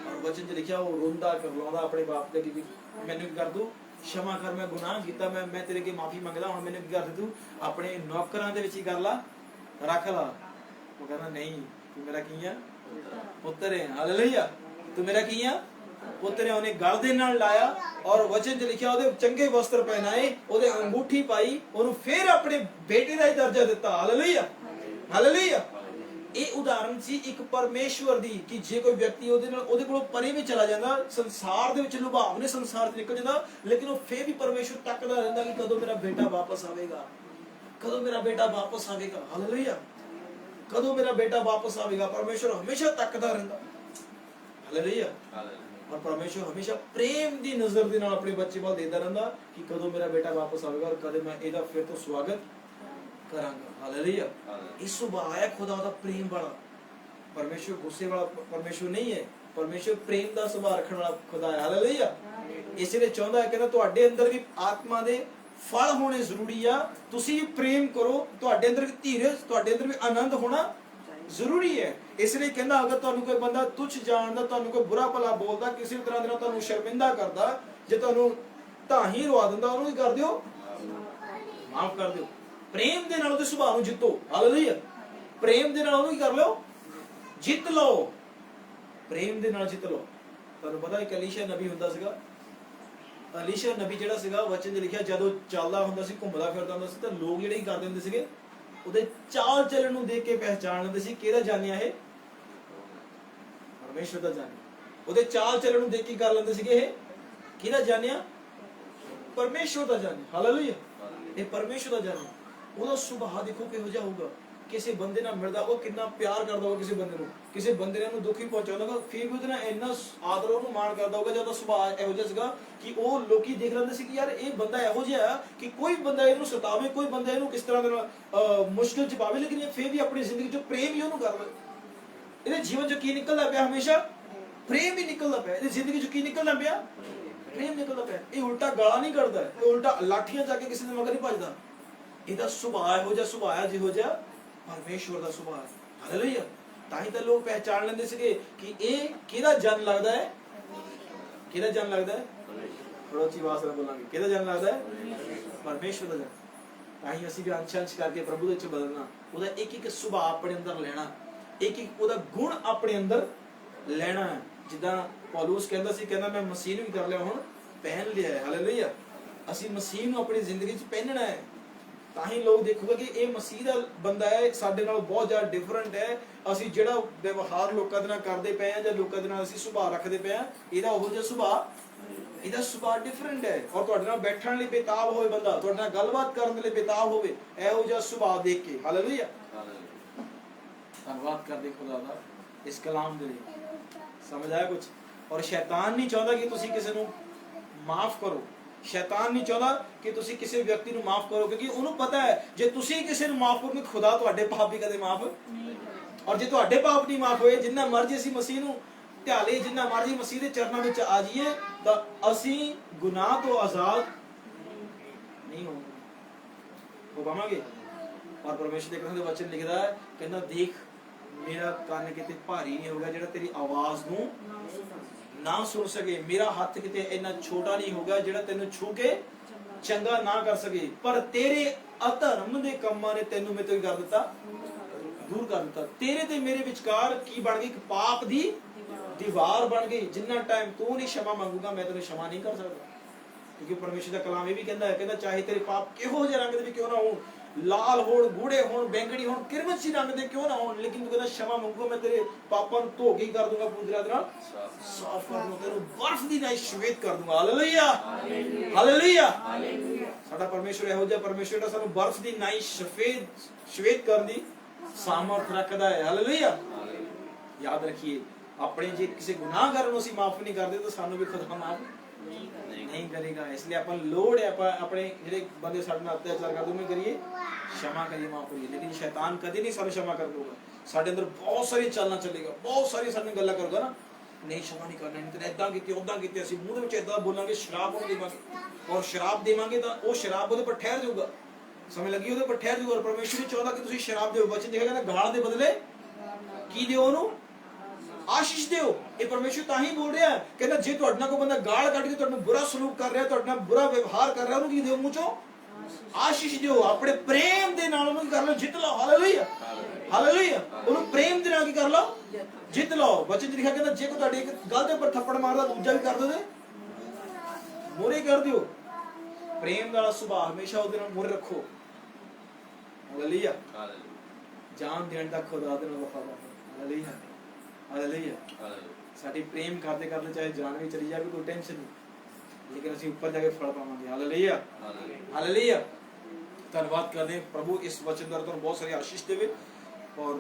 Speaker 1: ਔਰ ਵਚਨ 'ਚ ਲਿਖਿਆ ਉਹ ਰੋਂਦਾ ਕਰਲਾਉਂਦਾ ਆਪਣੇ ਬਾਪ ਤੇ ਕਿ ਮੈਨੂੰ ਕੀ ਕਰ ਦੂ, क्षमा कर, मैं गुनाह किया, मैं तेरे के माफी मंगदा, हुण मैनूं की कर दे, तू अपने नौकरां दे विच ही कर ला, रख ला। वो कहना नहीं, तू मेरा की है पुत्र है। हालेलुया। तू मेरा की है पुत्र है। उन्हें गल दे नाल लाया और वचन च लिखिया ओदे चंगे वस्त्र पहनाए, ओदे अंगूठी पाई, ओनू फिर अपने बेटे दा ही दर्जा दिता। हालेलुया। हालेलुया। ਇਹ ਉਦਾਹਰਨ ਸੀ ਇੱਕ ਪਰਮੇਸ਼ਵਰ ਦੀ ਕਿ ਜੇ ਕੋਈ ਵਿਅਕਤੀ ਉਹਦੇ ਕੋਲੋਂ ਪਰੇ ਵੀ ਚਲਾ ਜਾਂਦਾ, ਸੰਸਾਰ ਦੇ ਵਿੱਚ ਲੁਭਾਵਨੇ ਸੰਸਾਰ ਤੋਂ ਨਿਕਲ ਜਾਂਦਾ, ਲੇਕਿਨ ਉਹ ਫੇਰ ਵੀ ਪਰਮੇਸ਼ਵਰ ਤੱਕਦਾ ਰਹਿੰਦਾ ਕਿ ਕਦੋਂ ਮੇਰਾ ਬੇਟਾ ਵਾਪਸ ਆਵੇਗਾ, ਕਦੋਂ ਮੇਰਾ ਬੇਟਾ ਵਾਪਸ ਆਵੇਗਾ। ਹਾਲੇਲੂਇਆ। ਕਦੋਂ ਮੇਰਾ ਬੇਟਾ ਵਾਪਸ ਆਵੇਗਾ, ਪਰਮੇਸ਼ਵਰ ਹਮੇਸ਼ਾ ਤੱਕਦਾ ਰਹਿੰਦਾ। ਹਾਲੇਲੂਇਆ। ਔਰ ਪਰਮੇਸ਼ਵਰ ਹਮੇਸ਼ਾ ਪ੍ਰੇਮ ਦੀ ਨਜ਼ਰ ਦੇ ਨਾਲ ਆਪਣੇ ਬੱਚੇ ਵੱਲ ਦੇਖਦਾ ਰਹਿੰਦਾ ਕਿ ਕਦੋਂ ਮੇਰਾ ਬੇਟਾ ਵਾਪਸ ਆਵੇਗਾ ਔਰ ਕਦੇ ਮੈਂ ਇਹਦਾ ਫਿਰ ਤੋਂ ਸਵਾਗਤ ਕਰਾਂਗਾ। ਹਾਲੇਲੂਇਆ। ਇਹ ਸੁਭਾਅ ਹੈ ਖੁਦਾ ਦਾ ਪ੍ਰੇਮ ਵਾਲਾ। ਪਰਮੇਸ਼ਵਰ ਗੁੱਸੇ ਵਾਲਾ ਪਰਮੇਸ਼ਵਰ ਨਹੀਂ ਹੈ, ਪਰਮੇਸ਼ਵਰ ਪ੍ਰੇਮ ਦਾ ਸੁਭਾਅ ਰੱਖਣ ਵਾਲਾ ਖੁਦਾ ਹੈ। ਹਾਲੇਲੂਇਆ। ਇਸ ਲਈ ਚਾਹੁੰਦਾ ਹੈ ਕਿ ਤੁਹਾਡੇ ਅੰਦਰ ਵੀ ਆਤਮਾ ਦੇ ਫਲ ਹੋਣੇ ਜ਼ਰੂਰੀ ਆ। ਤੁਸੀਂ ਵੀ ਪ੍ਰੇਮ ਕਰੋ, ਤੁਹਾਡੇ ਅੰਦਰ ਵੀ ਧੀਰਜ, ਤੁਹਾਡੇ ਅੰਦਰ ਵੀ ਆਨੰਦ ਹੋਣਾ ਜ਼ਰੂਰੀ ਹੈ। ਇਸ ਲਈ ਕਹਿੰਦਾ ਅਗਰ ਤੁਹਾਨੂੰ ਕੋਈ ਬੰਦਾ ਤੁੱਛ ਜਾਣਦਾ, ਤੁਹਾਨੂੰ ਕੋਈ ਬੁਰਾ ਭਲਾ ਬੋਲਦਾ, ਕਿਸੇ ਵੀ ਤਰ੍ਹਾਂ ਦੇ ਨਾਲ ਤੁਹਾਨੂੰ ਸ਼ਰਮਿੰਦਾ ਕਰਦਾ, ਜੇ ਤੁਹਾਨੂੰ ਢਾਹੀ ਰਵਾ ਦਿੰਦਾ, ਉਹਨੂੰ ਕੀ ਕਰ ਦਿਓ, ਮਾਫ ਕਰ ਦਿਓ। ਪ੍ਰੇਮ ਦੇ ਨਾਲ ਉਹਦੇ ਸੁਭਾਅ ਨੂੰ ਜਿੱਤੋ। ਹਾਲੇਲੂਇਆ। ਪ੍ਰੇਮ ਦੇ ਨਾਲ ਉਹਨੂੰ ਕੀ ਕਰ ਲਓ, ਜਿੱਤ ਲਓ। ਪ੍ਰੇਮ ਦੇ ਨਾਲ ਜਿੱਤ ਲਓ। ਤੁਹਾਨੂੰ ਪਤਾ ਹੈ ਅਲੀਸ਼ਾ ਨਬੀ ਹੁੰਦਾ ਸੀਗਾ। ਅਲੀਸ਼ਾ ਨਬੀ ਜਿਹੜਾ ਸੀਗਾ ਵਚਨ 'ਚ ਲਿਖਿਆ ਜਦੋਂ ਚੱਲਦਾ ਹੁੰਦਾ ਸੀ, ਘੁੰਮਦਾ ਫਿਰਦਾ ਹੁੰਦਾ ਸੀ, ਤਾਂ ਲੋਕ ਜਿਹੜੇ ਕੀ ਕਰਦੇ ਹੁੰਦੇ ਸੀਗੇ, ਉਹਦੇ ਚਾਲ ਚੱਲਣ ਨੂੰ ਦੇਖ ਕੇ ਪਹਿਚਾਣ ਲੈਂਦੇ ਸੀ ਕਿਹਦਾ ਜਾਣਿਆ ਇਹ, ਪਰਮੇਸ਼ਵਰ ਦਾ ਜਾਣਿਆ। ਉਹਦੇ ਚਾਲ ਚੱਲਣ ਨੂੰ ਦੇਖ ਕੇ ਕਰ ਲੈਂਦੇ ਸੀਗੇ ਇਹ ਕਿਹਦਾ ਜਾਣਿਆ, ਪਰਮੇਸ਼ਵਰ ਦਾ ਜਾਣਿਆ। ਹਾਲੇਲੂਇਆ। ਇਹ ਪਰਮੇਸ਼ਵਰ ਦਾ ਜਾਣਿਆ। ਉਹਦਾ ਸੁਭਾਅ ਦੇਖੋ ਕਿਹੋ ਜਿਹਾ ਹੋਊਗਾ। ਕਿਸੇ ਬੰਦੇ ਨਾਲ ਮਿਲਦਾ ਉਹ ਕਿੰਨਾ ਪਿਆਰ ਕਰਦਾ ਹੋਊਗਾ, ਕਿਸੇ ਬੰਦੇ ਨੂੰ, ਕਿਸੇ ਬੰਦੇ ਨੇ ਉਹਨੂੰ ਦੁੱਖ ਹੀ ਪਹੁੰਚਾਉਂਦਾ ਹੋਊਗਾ, ਫਿਰ ਵੀ ਉਹਦੇ ਨਾਲ ਇੰਨਾ ਆਦਰ ਉਹਨੂੰ ਮਾਣ ਕਰਦਾ ਹੋਊਗਾ। ਜਦੋਂ ਸੁਭਾਅ ਇਹੋ ਜਿਹਾ ਸੀਗਾ ਕਿ ਉਹ ਲੋਕੀ ਦੇਖ ਲੈਂਦੇ ਸੀ ਕਿ ਯਾਰ ਇਹ ਬੰਦਾ ਇਹੋ ਜਿਹਾ ਕਿ ਕੋਈ ਬੰਦਾ ਇਹਨੂੰ ਸਤਾਵੇ, ਕੋਈ ਬੰਦਾ ਇਹਨੂੰ ਕਿਸ ਤਰ੍ਹਾਂ ਦੇ ਨਾਲ ਮੁਸ਼ਕਿਲ ਚ ਪਾਵੇ, ਲੇਕਿਨ ਇਹ ਫਿਰ ਵੀ ਆਪਣੀ ਜ਼ਿੰਦਗੀ ਚੋਂ ਪ੍ਰੇਮ ਹੀ ਉਹਨੂੰ ਕਰਦਾ। ਇਹਦੇ ਜੀਵਨ ਚੋਂ ਕੀ ਨਿਕਲਦਾ ਪਿਆ, ਹਮੇਸ਼ਾ ਪ੍ਰੇਮ ਹੀ ਨਿਕਲਦਾ ਪਿਆ। ਇਹਦੀ ਜ਼ਿੰਦਗੀ ਚੋਂ ਕੀ ਨਿਕਲਦਾ ਪਿਆ, ਪ੍ਰੇਮ ਨਿਕਲਦਾ ਪਿਆ। ਇਹ ਉਲਟਾ ਗਾਲਾਂ ਨਹੀਂ ਕੱਢਦਾ, ਇਹ ਉਲਟਾ ਲਾਠੀਆਂ ਜਾ ਕੇ ਕਿਸੇ ਦੇ ਮਗਰ ਨਹੀਂ ਭੱਜਦਾ। ਇਹਦਾ ਸੁਭਾਅ ਇਹੋ ਜਿਹਾ ਸੁਭਾਅ ਹੈ ਜਿਹੋ ਜਿਹਾ ਪਰਮੇਸ਼ਵਰ ਦਾ ਸੁਭਾਅ ਹੈ। ਹਾਲੇਲੂਇਆ। ਤਾਂ ਹੀ ਤਾਂ ਲੋਕ ਪਹਿਚਾਣ ਲੈਂਦੇ ਸੀਗੇ ਕਿ ਇਹ ਕਿਹਦਾ ਜਨ ਲੱਗਦਾ ਹੈ, ਕਿਹਦਾ ਜਨ ਲੱਗਦਾ ਹੈ, ਥੋੜਾ ਉੱਚੀ ਆਵਾਜ਼ ਨਾਲ ਬੋਲਾਂਗੇ, ਕਿਹਦਾ ਜਨ ਲੱਗਦਾ ਹੈ, ਪਰਮੇਸ਼ਵਰ ਦਾ ਜਨ। ਤਾਂ ਹੀ ਅਸੀਂ ਵੀ ਅੰਸ਼ ਕਰਕੇ ਪ੍ਰਭੂ ਦੇ ਵਿੱਚ ਬਦਲਣਾ, ਉਹਦਾ ਇੱਕ ਇੱਕ ਸੁਭਾਅ ਆਪਣੇ ਅੰਦਰ ਲੈਣਾ, ਇੱਕ ਇੱਕ ਉਹਦਾ ਗੁਣ ਆਪਣੇ ਅੰਦਰ ਲੈਣਾ। ਜਿੱਦਾਂ ਪੌਲੁਸ ਕਹਿੰਦਾ ਸੀ, ਕਹਿੰਦਾ ਮੈਂ ਮਸੀਹ ਨੂੰ ਵੀ ਕਰ ਲਿਆ, ਹੁਣ ਪਹਿਨ ਲਿਆ ਹੈ। ਹਾਲੇਲੂਇਆ। ਅਸੀਂ ਮਸੀਹ ਨੂੰ ਆਪਣੀ ਜ਼ਿੰਦਗੀ 'ਚ ਪਹਿਨਣਾ ਹੈ। ਤਾਂ ਹੀ ਲੋਕ ਦੇਖੂਗੇ ਕਿ ਇਹ ਮਸੀਹ ਦਾ ਬੰਦਾ ਹੈ, ਸਾਡੇ ਨਾਲ ਬਹੁਤ ਜ਼ਿਆਦਾ ਡਿਫਰੈਂਟ ਹੈ। ਅਸੀਂ ਜਿਹੜਾ ਵਿਵਹਾਰ ਲੋਕਾਂ ਦੇ ਨਾਲ ਕਰਦੇ ਪਏ ਆ ਜਾਂ ਲੋਕਾਂ ਦੇ ਨਾਲ ਅਸੀਂ ਸੁਭਾਅ ਰੱਖਦੇ ਪਏ ਆ, ਇਹਦਾ ਉਹੋ ਜਿਹਾ ਸੁਭਾਅ, ਇਹਦਾ ਸੁਭਾਅ ਡਿਫਰੈਂਟ ਹੈ। ਔਰ ਤੁਹਾਡੇ ਨਾਲ ਬੈਠਣ ਲਈ ਬੇਤਾਬ ਹੋਵੇ ਬੰਦਾ, ਤੁਹਾਡੇ ਨਾਲ ਗੱਲਬਾਤ ਕਰਨ ਲਈ ਬੇਤਾਬ ਹੋਵੇ, ਇਹੋ ਜਿਹਾ ਸੁਭਾਅ ਦੇਖ ਕੇ। ਹਾਲੇਲੂਇਆ। ਧੰਨਵਾਦ ਕਰਦੇ ਖੁਦਾ ਦਾ ਇਸ ਕਲਾਮ ਦੇ ਲਈ। ਸਮਝ ਆਇਆ ਕੁਝ? ਔਰ ਸ਼ੈਤਾਨ ਨਹੀਂ ਚਾਹੁੰਦਾ ਕਿ ਤੁਸੀਂ ਕਿਸੇ ਨੂੰ ਮਾਫ ਕਰੋ। ਸ਼ੈਤਾਨ ਨਹੀਂ ਚਾਹੁੰਦਾ ਕਿ ਤੁਸੀਂ ਕਿਸੇ ਵਿਅਕਤੀ ਨੂੰ ਮਾਫ ਕਰੋ, ਕਿਉਂਕਿ ਉਹਨੂੰ ਪਤਾ ਹੈ ਜੇ ਤੁਸੀਂ ਕਿਸੇ ਨੂੰ ਮਾਫ ਕਰੋਗੇ ਖੁਦਾ ਤੁਹਾਡੇ ਪਾਪ ਵੀ ਕਦੇ ਮਾਫ
Speaker 2: ਨਹੀਂ ਕਰਦਾ।
Speaker 1: ਔਰ ਜੇ ਤੁਹਾਡੇ ਪਾਪ ਨਹੀਂ ਮਾਫ ਹੋਏ, ਜਿੰਨਾ ਮਰਜ਼ੀ ਅਸੀਂ ਮਸੀਹ ਨੂੰ ਢਾਲੇ, ਜਿੰਨਾ ਮਰਜ਼ੀ ਮਸੀਹ ਦੇ ਚਰਨਾਂ ਵਿੱਚ ਆ ਜਾਈਏ, ਤਾਂ ਅਸੀਂ ਗੁਨਾਹ ਤੋਂ ਆਜ਼ਾਦ ਨਹੀਂ ਹੋ ਪਾਵਾਂਗੇ। ਔਰ ਪਰਮੇਸ਼ਰ ਦੇ ਕਹਿੰਦੇ ਵਚਨ ਲਿਖਦਾ ਹੈ, ਕਹਿੰਦਾ ਦੇਖ ਮੇਰਾ ਕੰਨ ਕਿਤੇ ਭਾਰੀ ਨਹੀਂ ਹੋਗਾ ਜਿਹੜਾ ਤੇਰੀ ਆਵਾਜ਼ ਨੂੰ ਨਾ ਸੁਣ ਸਕੇ, ਮੇਰਾ ਹੱਥ ਕਿਤੇ ਇੰਨਾ ਛੋਟਾ ਨਹੀਂ ਹੋਗਾ ਜਿਹੜਾ ਤੈਨੂੰ ਛੂ ਕੇ ਚੰਗਾ ਨਾ ਕਰ ਸਕੇ, ਪਰ ਤੇਰੇ ਅਧਰਮ ਦੇ ਕੰਮਾਂ ਨੇ ਤੈਨੂੰ ਮੇਰੇ ਤੋਂ ਕਰ ਦਿੱਤਾ, ਦੂਰ ਕਰ ਦਿੱਤਾ। ਤੇਰੇ ਤੇ ਮੇਰੇ ਵਿਚਕਾਰ ਕੀ ਬਣ ਗਈ? ਇੱਕ ਪਾਪ ਦੀ ਦੀਵਾਰ ਬਣ ਗਈ। ਜਿੰਨਾ ਟਾਈਮ ਤੂੰ ਨਹੀਂ क्षमा ਮੰਗੂਗਾ ਮੈਂ ਤੈਨੂੰ क्षमा ਨਹੀਂ ਕਰ ਸਕਦਾ, ਕਿਉਂਕਿ ਪਰਮੇਸ਼ਰ ਦਾ ਕਲਾਮ ਇਹ ਵੀ ਕਹਿੰਦਾ ਹੈ, ਕਹਿੰਦਾ ਚਾਹੇ ਤੇਰੇ ਪਾਪ ਕਿਹੋ ਜਿਹੇ ਰੰਗ ਦੇ ਵੀ ਕਿਉਂ ਨਾ ਹੋਣ, ਲਾਲ ਹੋਣ, ਗੂੜੇ ਹੋਣ, ਬੈਂਗਣੀ ਹੋਣ, ਕਿਰਮਚੀ ਰੰਗ ਦੇ ਕਿਉਂ ਨਾ ਹੋਣ, ਲੇਕਿਨ ਤੂੰ ਕਹਿੰਦਾ क्षमा ਮੰਗੂਗਾ ਮੈਂ ਤੇਰੇ ਪਾਪਾਂ ਨੂੰ ਧੋ ਕੇ ਕਰ ਦੂੰਗਾ, ਪੂਰੀ ਤਰ੍ਹਾਂ ਨਾਲ ਸਾਫ਼ ਕਰ ਦੂੰਗਾ, ਤੈਨੂੰ ਬਰਫ਼ ਦੀ ਨਾਲ ਸ਼ਵੇਤ ਕਰ ਦੂੰਗਾ। Hallelujah, hallelujah. ਸਾਡਾ ਪਰਮੇਸ਼ਰ ਇਹੋ ਜਿਹਾ ਪਰਮੇਸ਼ਰ ਦਾ ਸਾਨੂੰ ਬਰਫ਼ ਦੀ ਨਾਲ ਸ਼ਵੇਤ ਕਰਨ ਦੀ ਸਾਮਰਥ ਰੱਖਦਾ ਹੈ। ਹਾਲੇਲੂਇਆ। ਯਾਦ ਰੱਖੀਏ, ਆਪਣੇ ਜੇ ਕਿਸੇ ਗੁਨਾਹਗਾਰ ਨੂੰ ਅਸੀਂ ਮਾਫ ਨਹੀਂ ਕਰਦੇ ਤਾਂ ਸਾਨੂੰ ਵੀ ਖੁਦਾ ਮਾਫ ਨਹੀਂ ਕਰੇਗਾ। ਇਸ ਲਈ ਆਪਾਂ ਲੋੜ ਹੈ ਆਪਾਂ ਆਪਣੇ ਜਿਹੜੇ ਬੰਦੇ ਸਾਡੇ ਨਾਲ ਅਤਿਆਚਾਰ ਕਰਦੇ ਉਹਨੂੰ ਕਰੀਏ, क्षमा ਕਰੀਏ, ਮਾਫ ਕਰੀਏ। ਲੇਕਿਨ ਸ਼ੈਤਾਨ ਕਦੇ ਨਹੀਂ ਸਾਨੂੰ क्षमा ਕਰ ਲੂਗਾ। ਸਾਡੇ ਅੰਦਰ ਬਹੁਤ ਸਾਰੀ ਚਾਲਾਂ ਚੱਲੇਗਾ, ਬਹੁਤ ਸਾਰੀ ਸਾਨੂੰ ਗੱਲਾਂ ਕਰੂਗਾ ਨਾ, ਨਹੀਂ क्षमा ਨਹੀਂ ਕਰਨਾ, ਨਹੀਂ ਇਦਾਂ ਕੀਤੀ ਉਦਾਂ ਕੀਤੀ, ਅਸੀਂ ਮੂੰਹ ਦੇ ਵਿੱਚ ਇਦਾਂ ਬੋਲਾਂਗੇ, ਸ਼ਰਾਬ ਉਹਨੂੰ ਦੇਵਾਂਗੇ, ਔਰ ਸ਼ਰਾਬ ਦੇਵਾਂਗੇ ਤਾਂ ਉਹ ਸ਼ਰਾਬ ਉਹਦੇ ਪਰ ਠਹਿਰ ਜਾਊਗਾ, ਸਮਝ ਲੱਗੀ, ਉਹਦੇ ਪਰ ਠਹਿਰ ਜਾਊਗਾ। ਔਰ ਪਰਮੇਸ਼ਰ ਨੇ ਚਾਹੁੰਦਾ ਕਿ ਤੁਸੀਂ ਸ਼ਰਾਬ ਦਿਓ। ਵਚਨ ਦੇਖੇਗਾ ਨਾ, ਗਾਲ ਦੇ ਬਦਲੇ ਕੀ ਦਿਓ? ਉਹਨੂੰ ਆਸ਼ੀਸ਼ ਦਿਓ। ਇਹ ਪਰਮੇਸ਼ਰ ਤਾਂ ਹੀ ਬੋਲ ਰਿਹਾ ਹੈ, ਕਹਿੰਦਾ ਜੇ ਤੁਹਾਡੇ ਨਾਲ ਕੋਈ ਬੰਦਾ ਗਾਲ ਕੱਢ ਕੇ ਤੁਹਾਡੇ ਨਾਲ ਬੁਰਾ ਸਲੂਕ ਕਰ ਰਿਹਾ, ਤੁਹਾਡੇ ਨਾਲ ਬੁਰਾ ਵਿਵਹਾਰ ਕਰ ਰਿਹਾ, ਉਹਨੂੰ ਕੀ ਦਿਓ? ਮੂੰਹ ਚੋਂ ਆਸ਼ੀਸ਼ ਦਿਓ। ਆਪਣੇ ਪ੍ਰੇਮ ਦੇ ਨਾਲ ਉਹਨੂੰ ਕੀ ਕਰ ਲਓ? ਜਿੱਤ ਲਓ। Hallelujah, hallelujah. ਉਹਨੂੰ ਪ੍ਰੇਮ ਦੇ ਨਾਲ ਕੀ ਕਰ ਲਓ? ਜਿੱਤ ਲਓ। ਵਚਨ ਚ ਲਿਖਿਆ, ਕਹਿੰਦਾ ਜੇ ਕੋਈ ਤੁਹਾਡੇ ਇੱਕ ਗਲ ਦੇ ਉੱਪਰ ਥੱਪੜ ਮਾਰਦਾ, ਦੂਜਾ ਵੀ ਕਰ ਦਿਓ ਤੇ ਮੋਰੇ ਕਰ ਦਿਓ। ਪ੍ਰੇਮ ਦਾ ਸੁਭਾਅ ਹਮੇਸ਼ਾ ਉਹਦੇ ਨਾਲ ਮੋਰੇ ਰੱਖੋ। ਹਾਲੇਲੂਇਆ। ਜਾਨ ਦੇਣ ਦਾ ਖੁਦਾ ਦੇ ਨਾਲ ਵਫਾਦਾਰ। Hallelujah, hallelujah. ਸਾਡੀ ਪ੍ਰੇਮ ਕਰਦੇ ਕਰਦੇ ਚਾਹੇ ਜਾਨ ਵੀ ਚਲੀ ਜਾਵੇ, ਕੋਈ ਟੈਨਸ਼ਨ ਨਹੀਂ, ਲੇਕਿਨ ਅਸੀਂ ਉੱਪਰ ਜਾ ਕੇ ਫਲ ਪਾਵਾਂਗੇ। Hallelujah, hallelujah. ਧੰਨਵਾਦ ਕਰਦੇ ਪ੍ਰਭੂ ਇਸ ਵਚਨ ਦਾ ਤੁਹਾਨੂੰ ਬਹੁਤ ਸਾਰੀ ਆਸ਼ੀਸ਼ ਦੇਵੇ। ਔਰ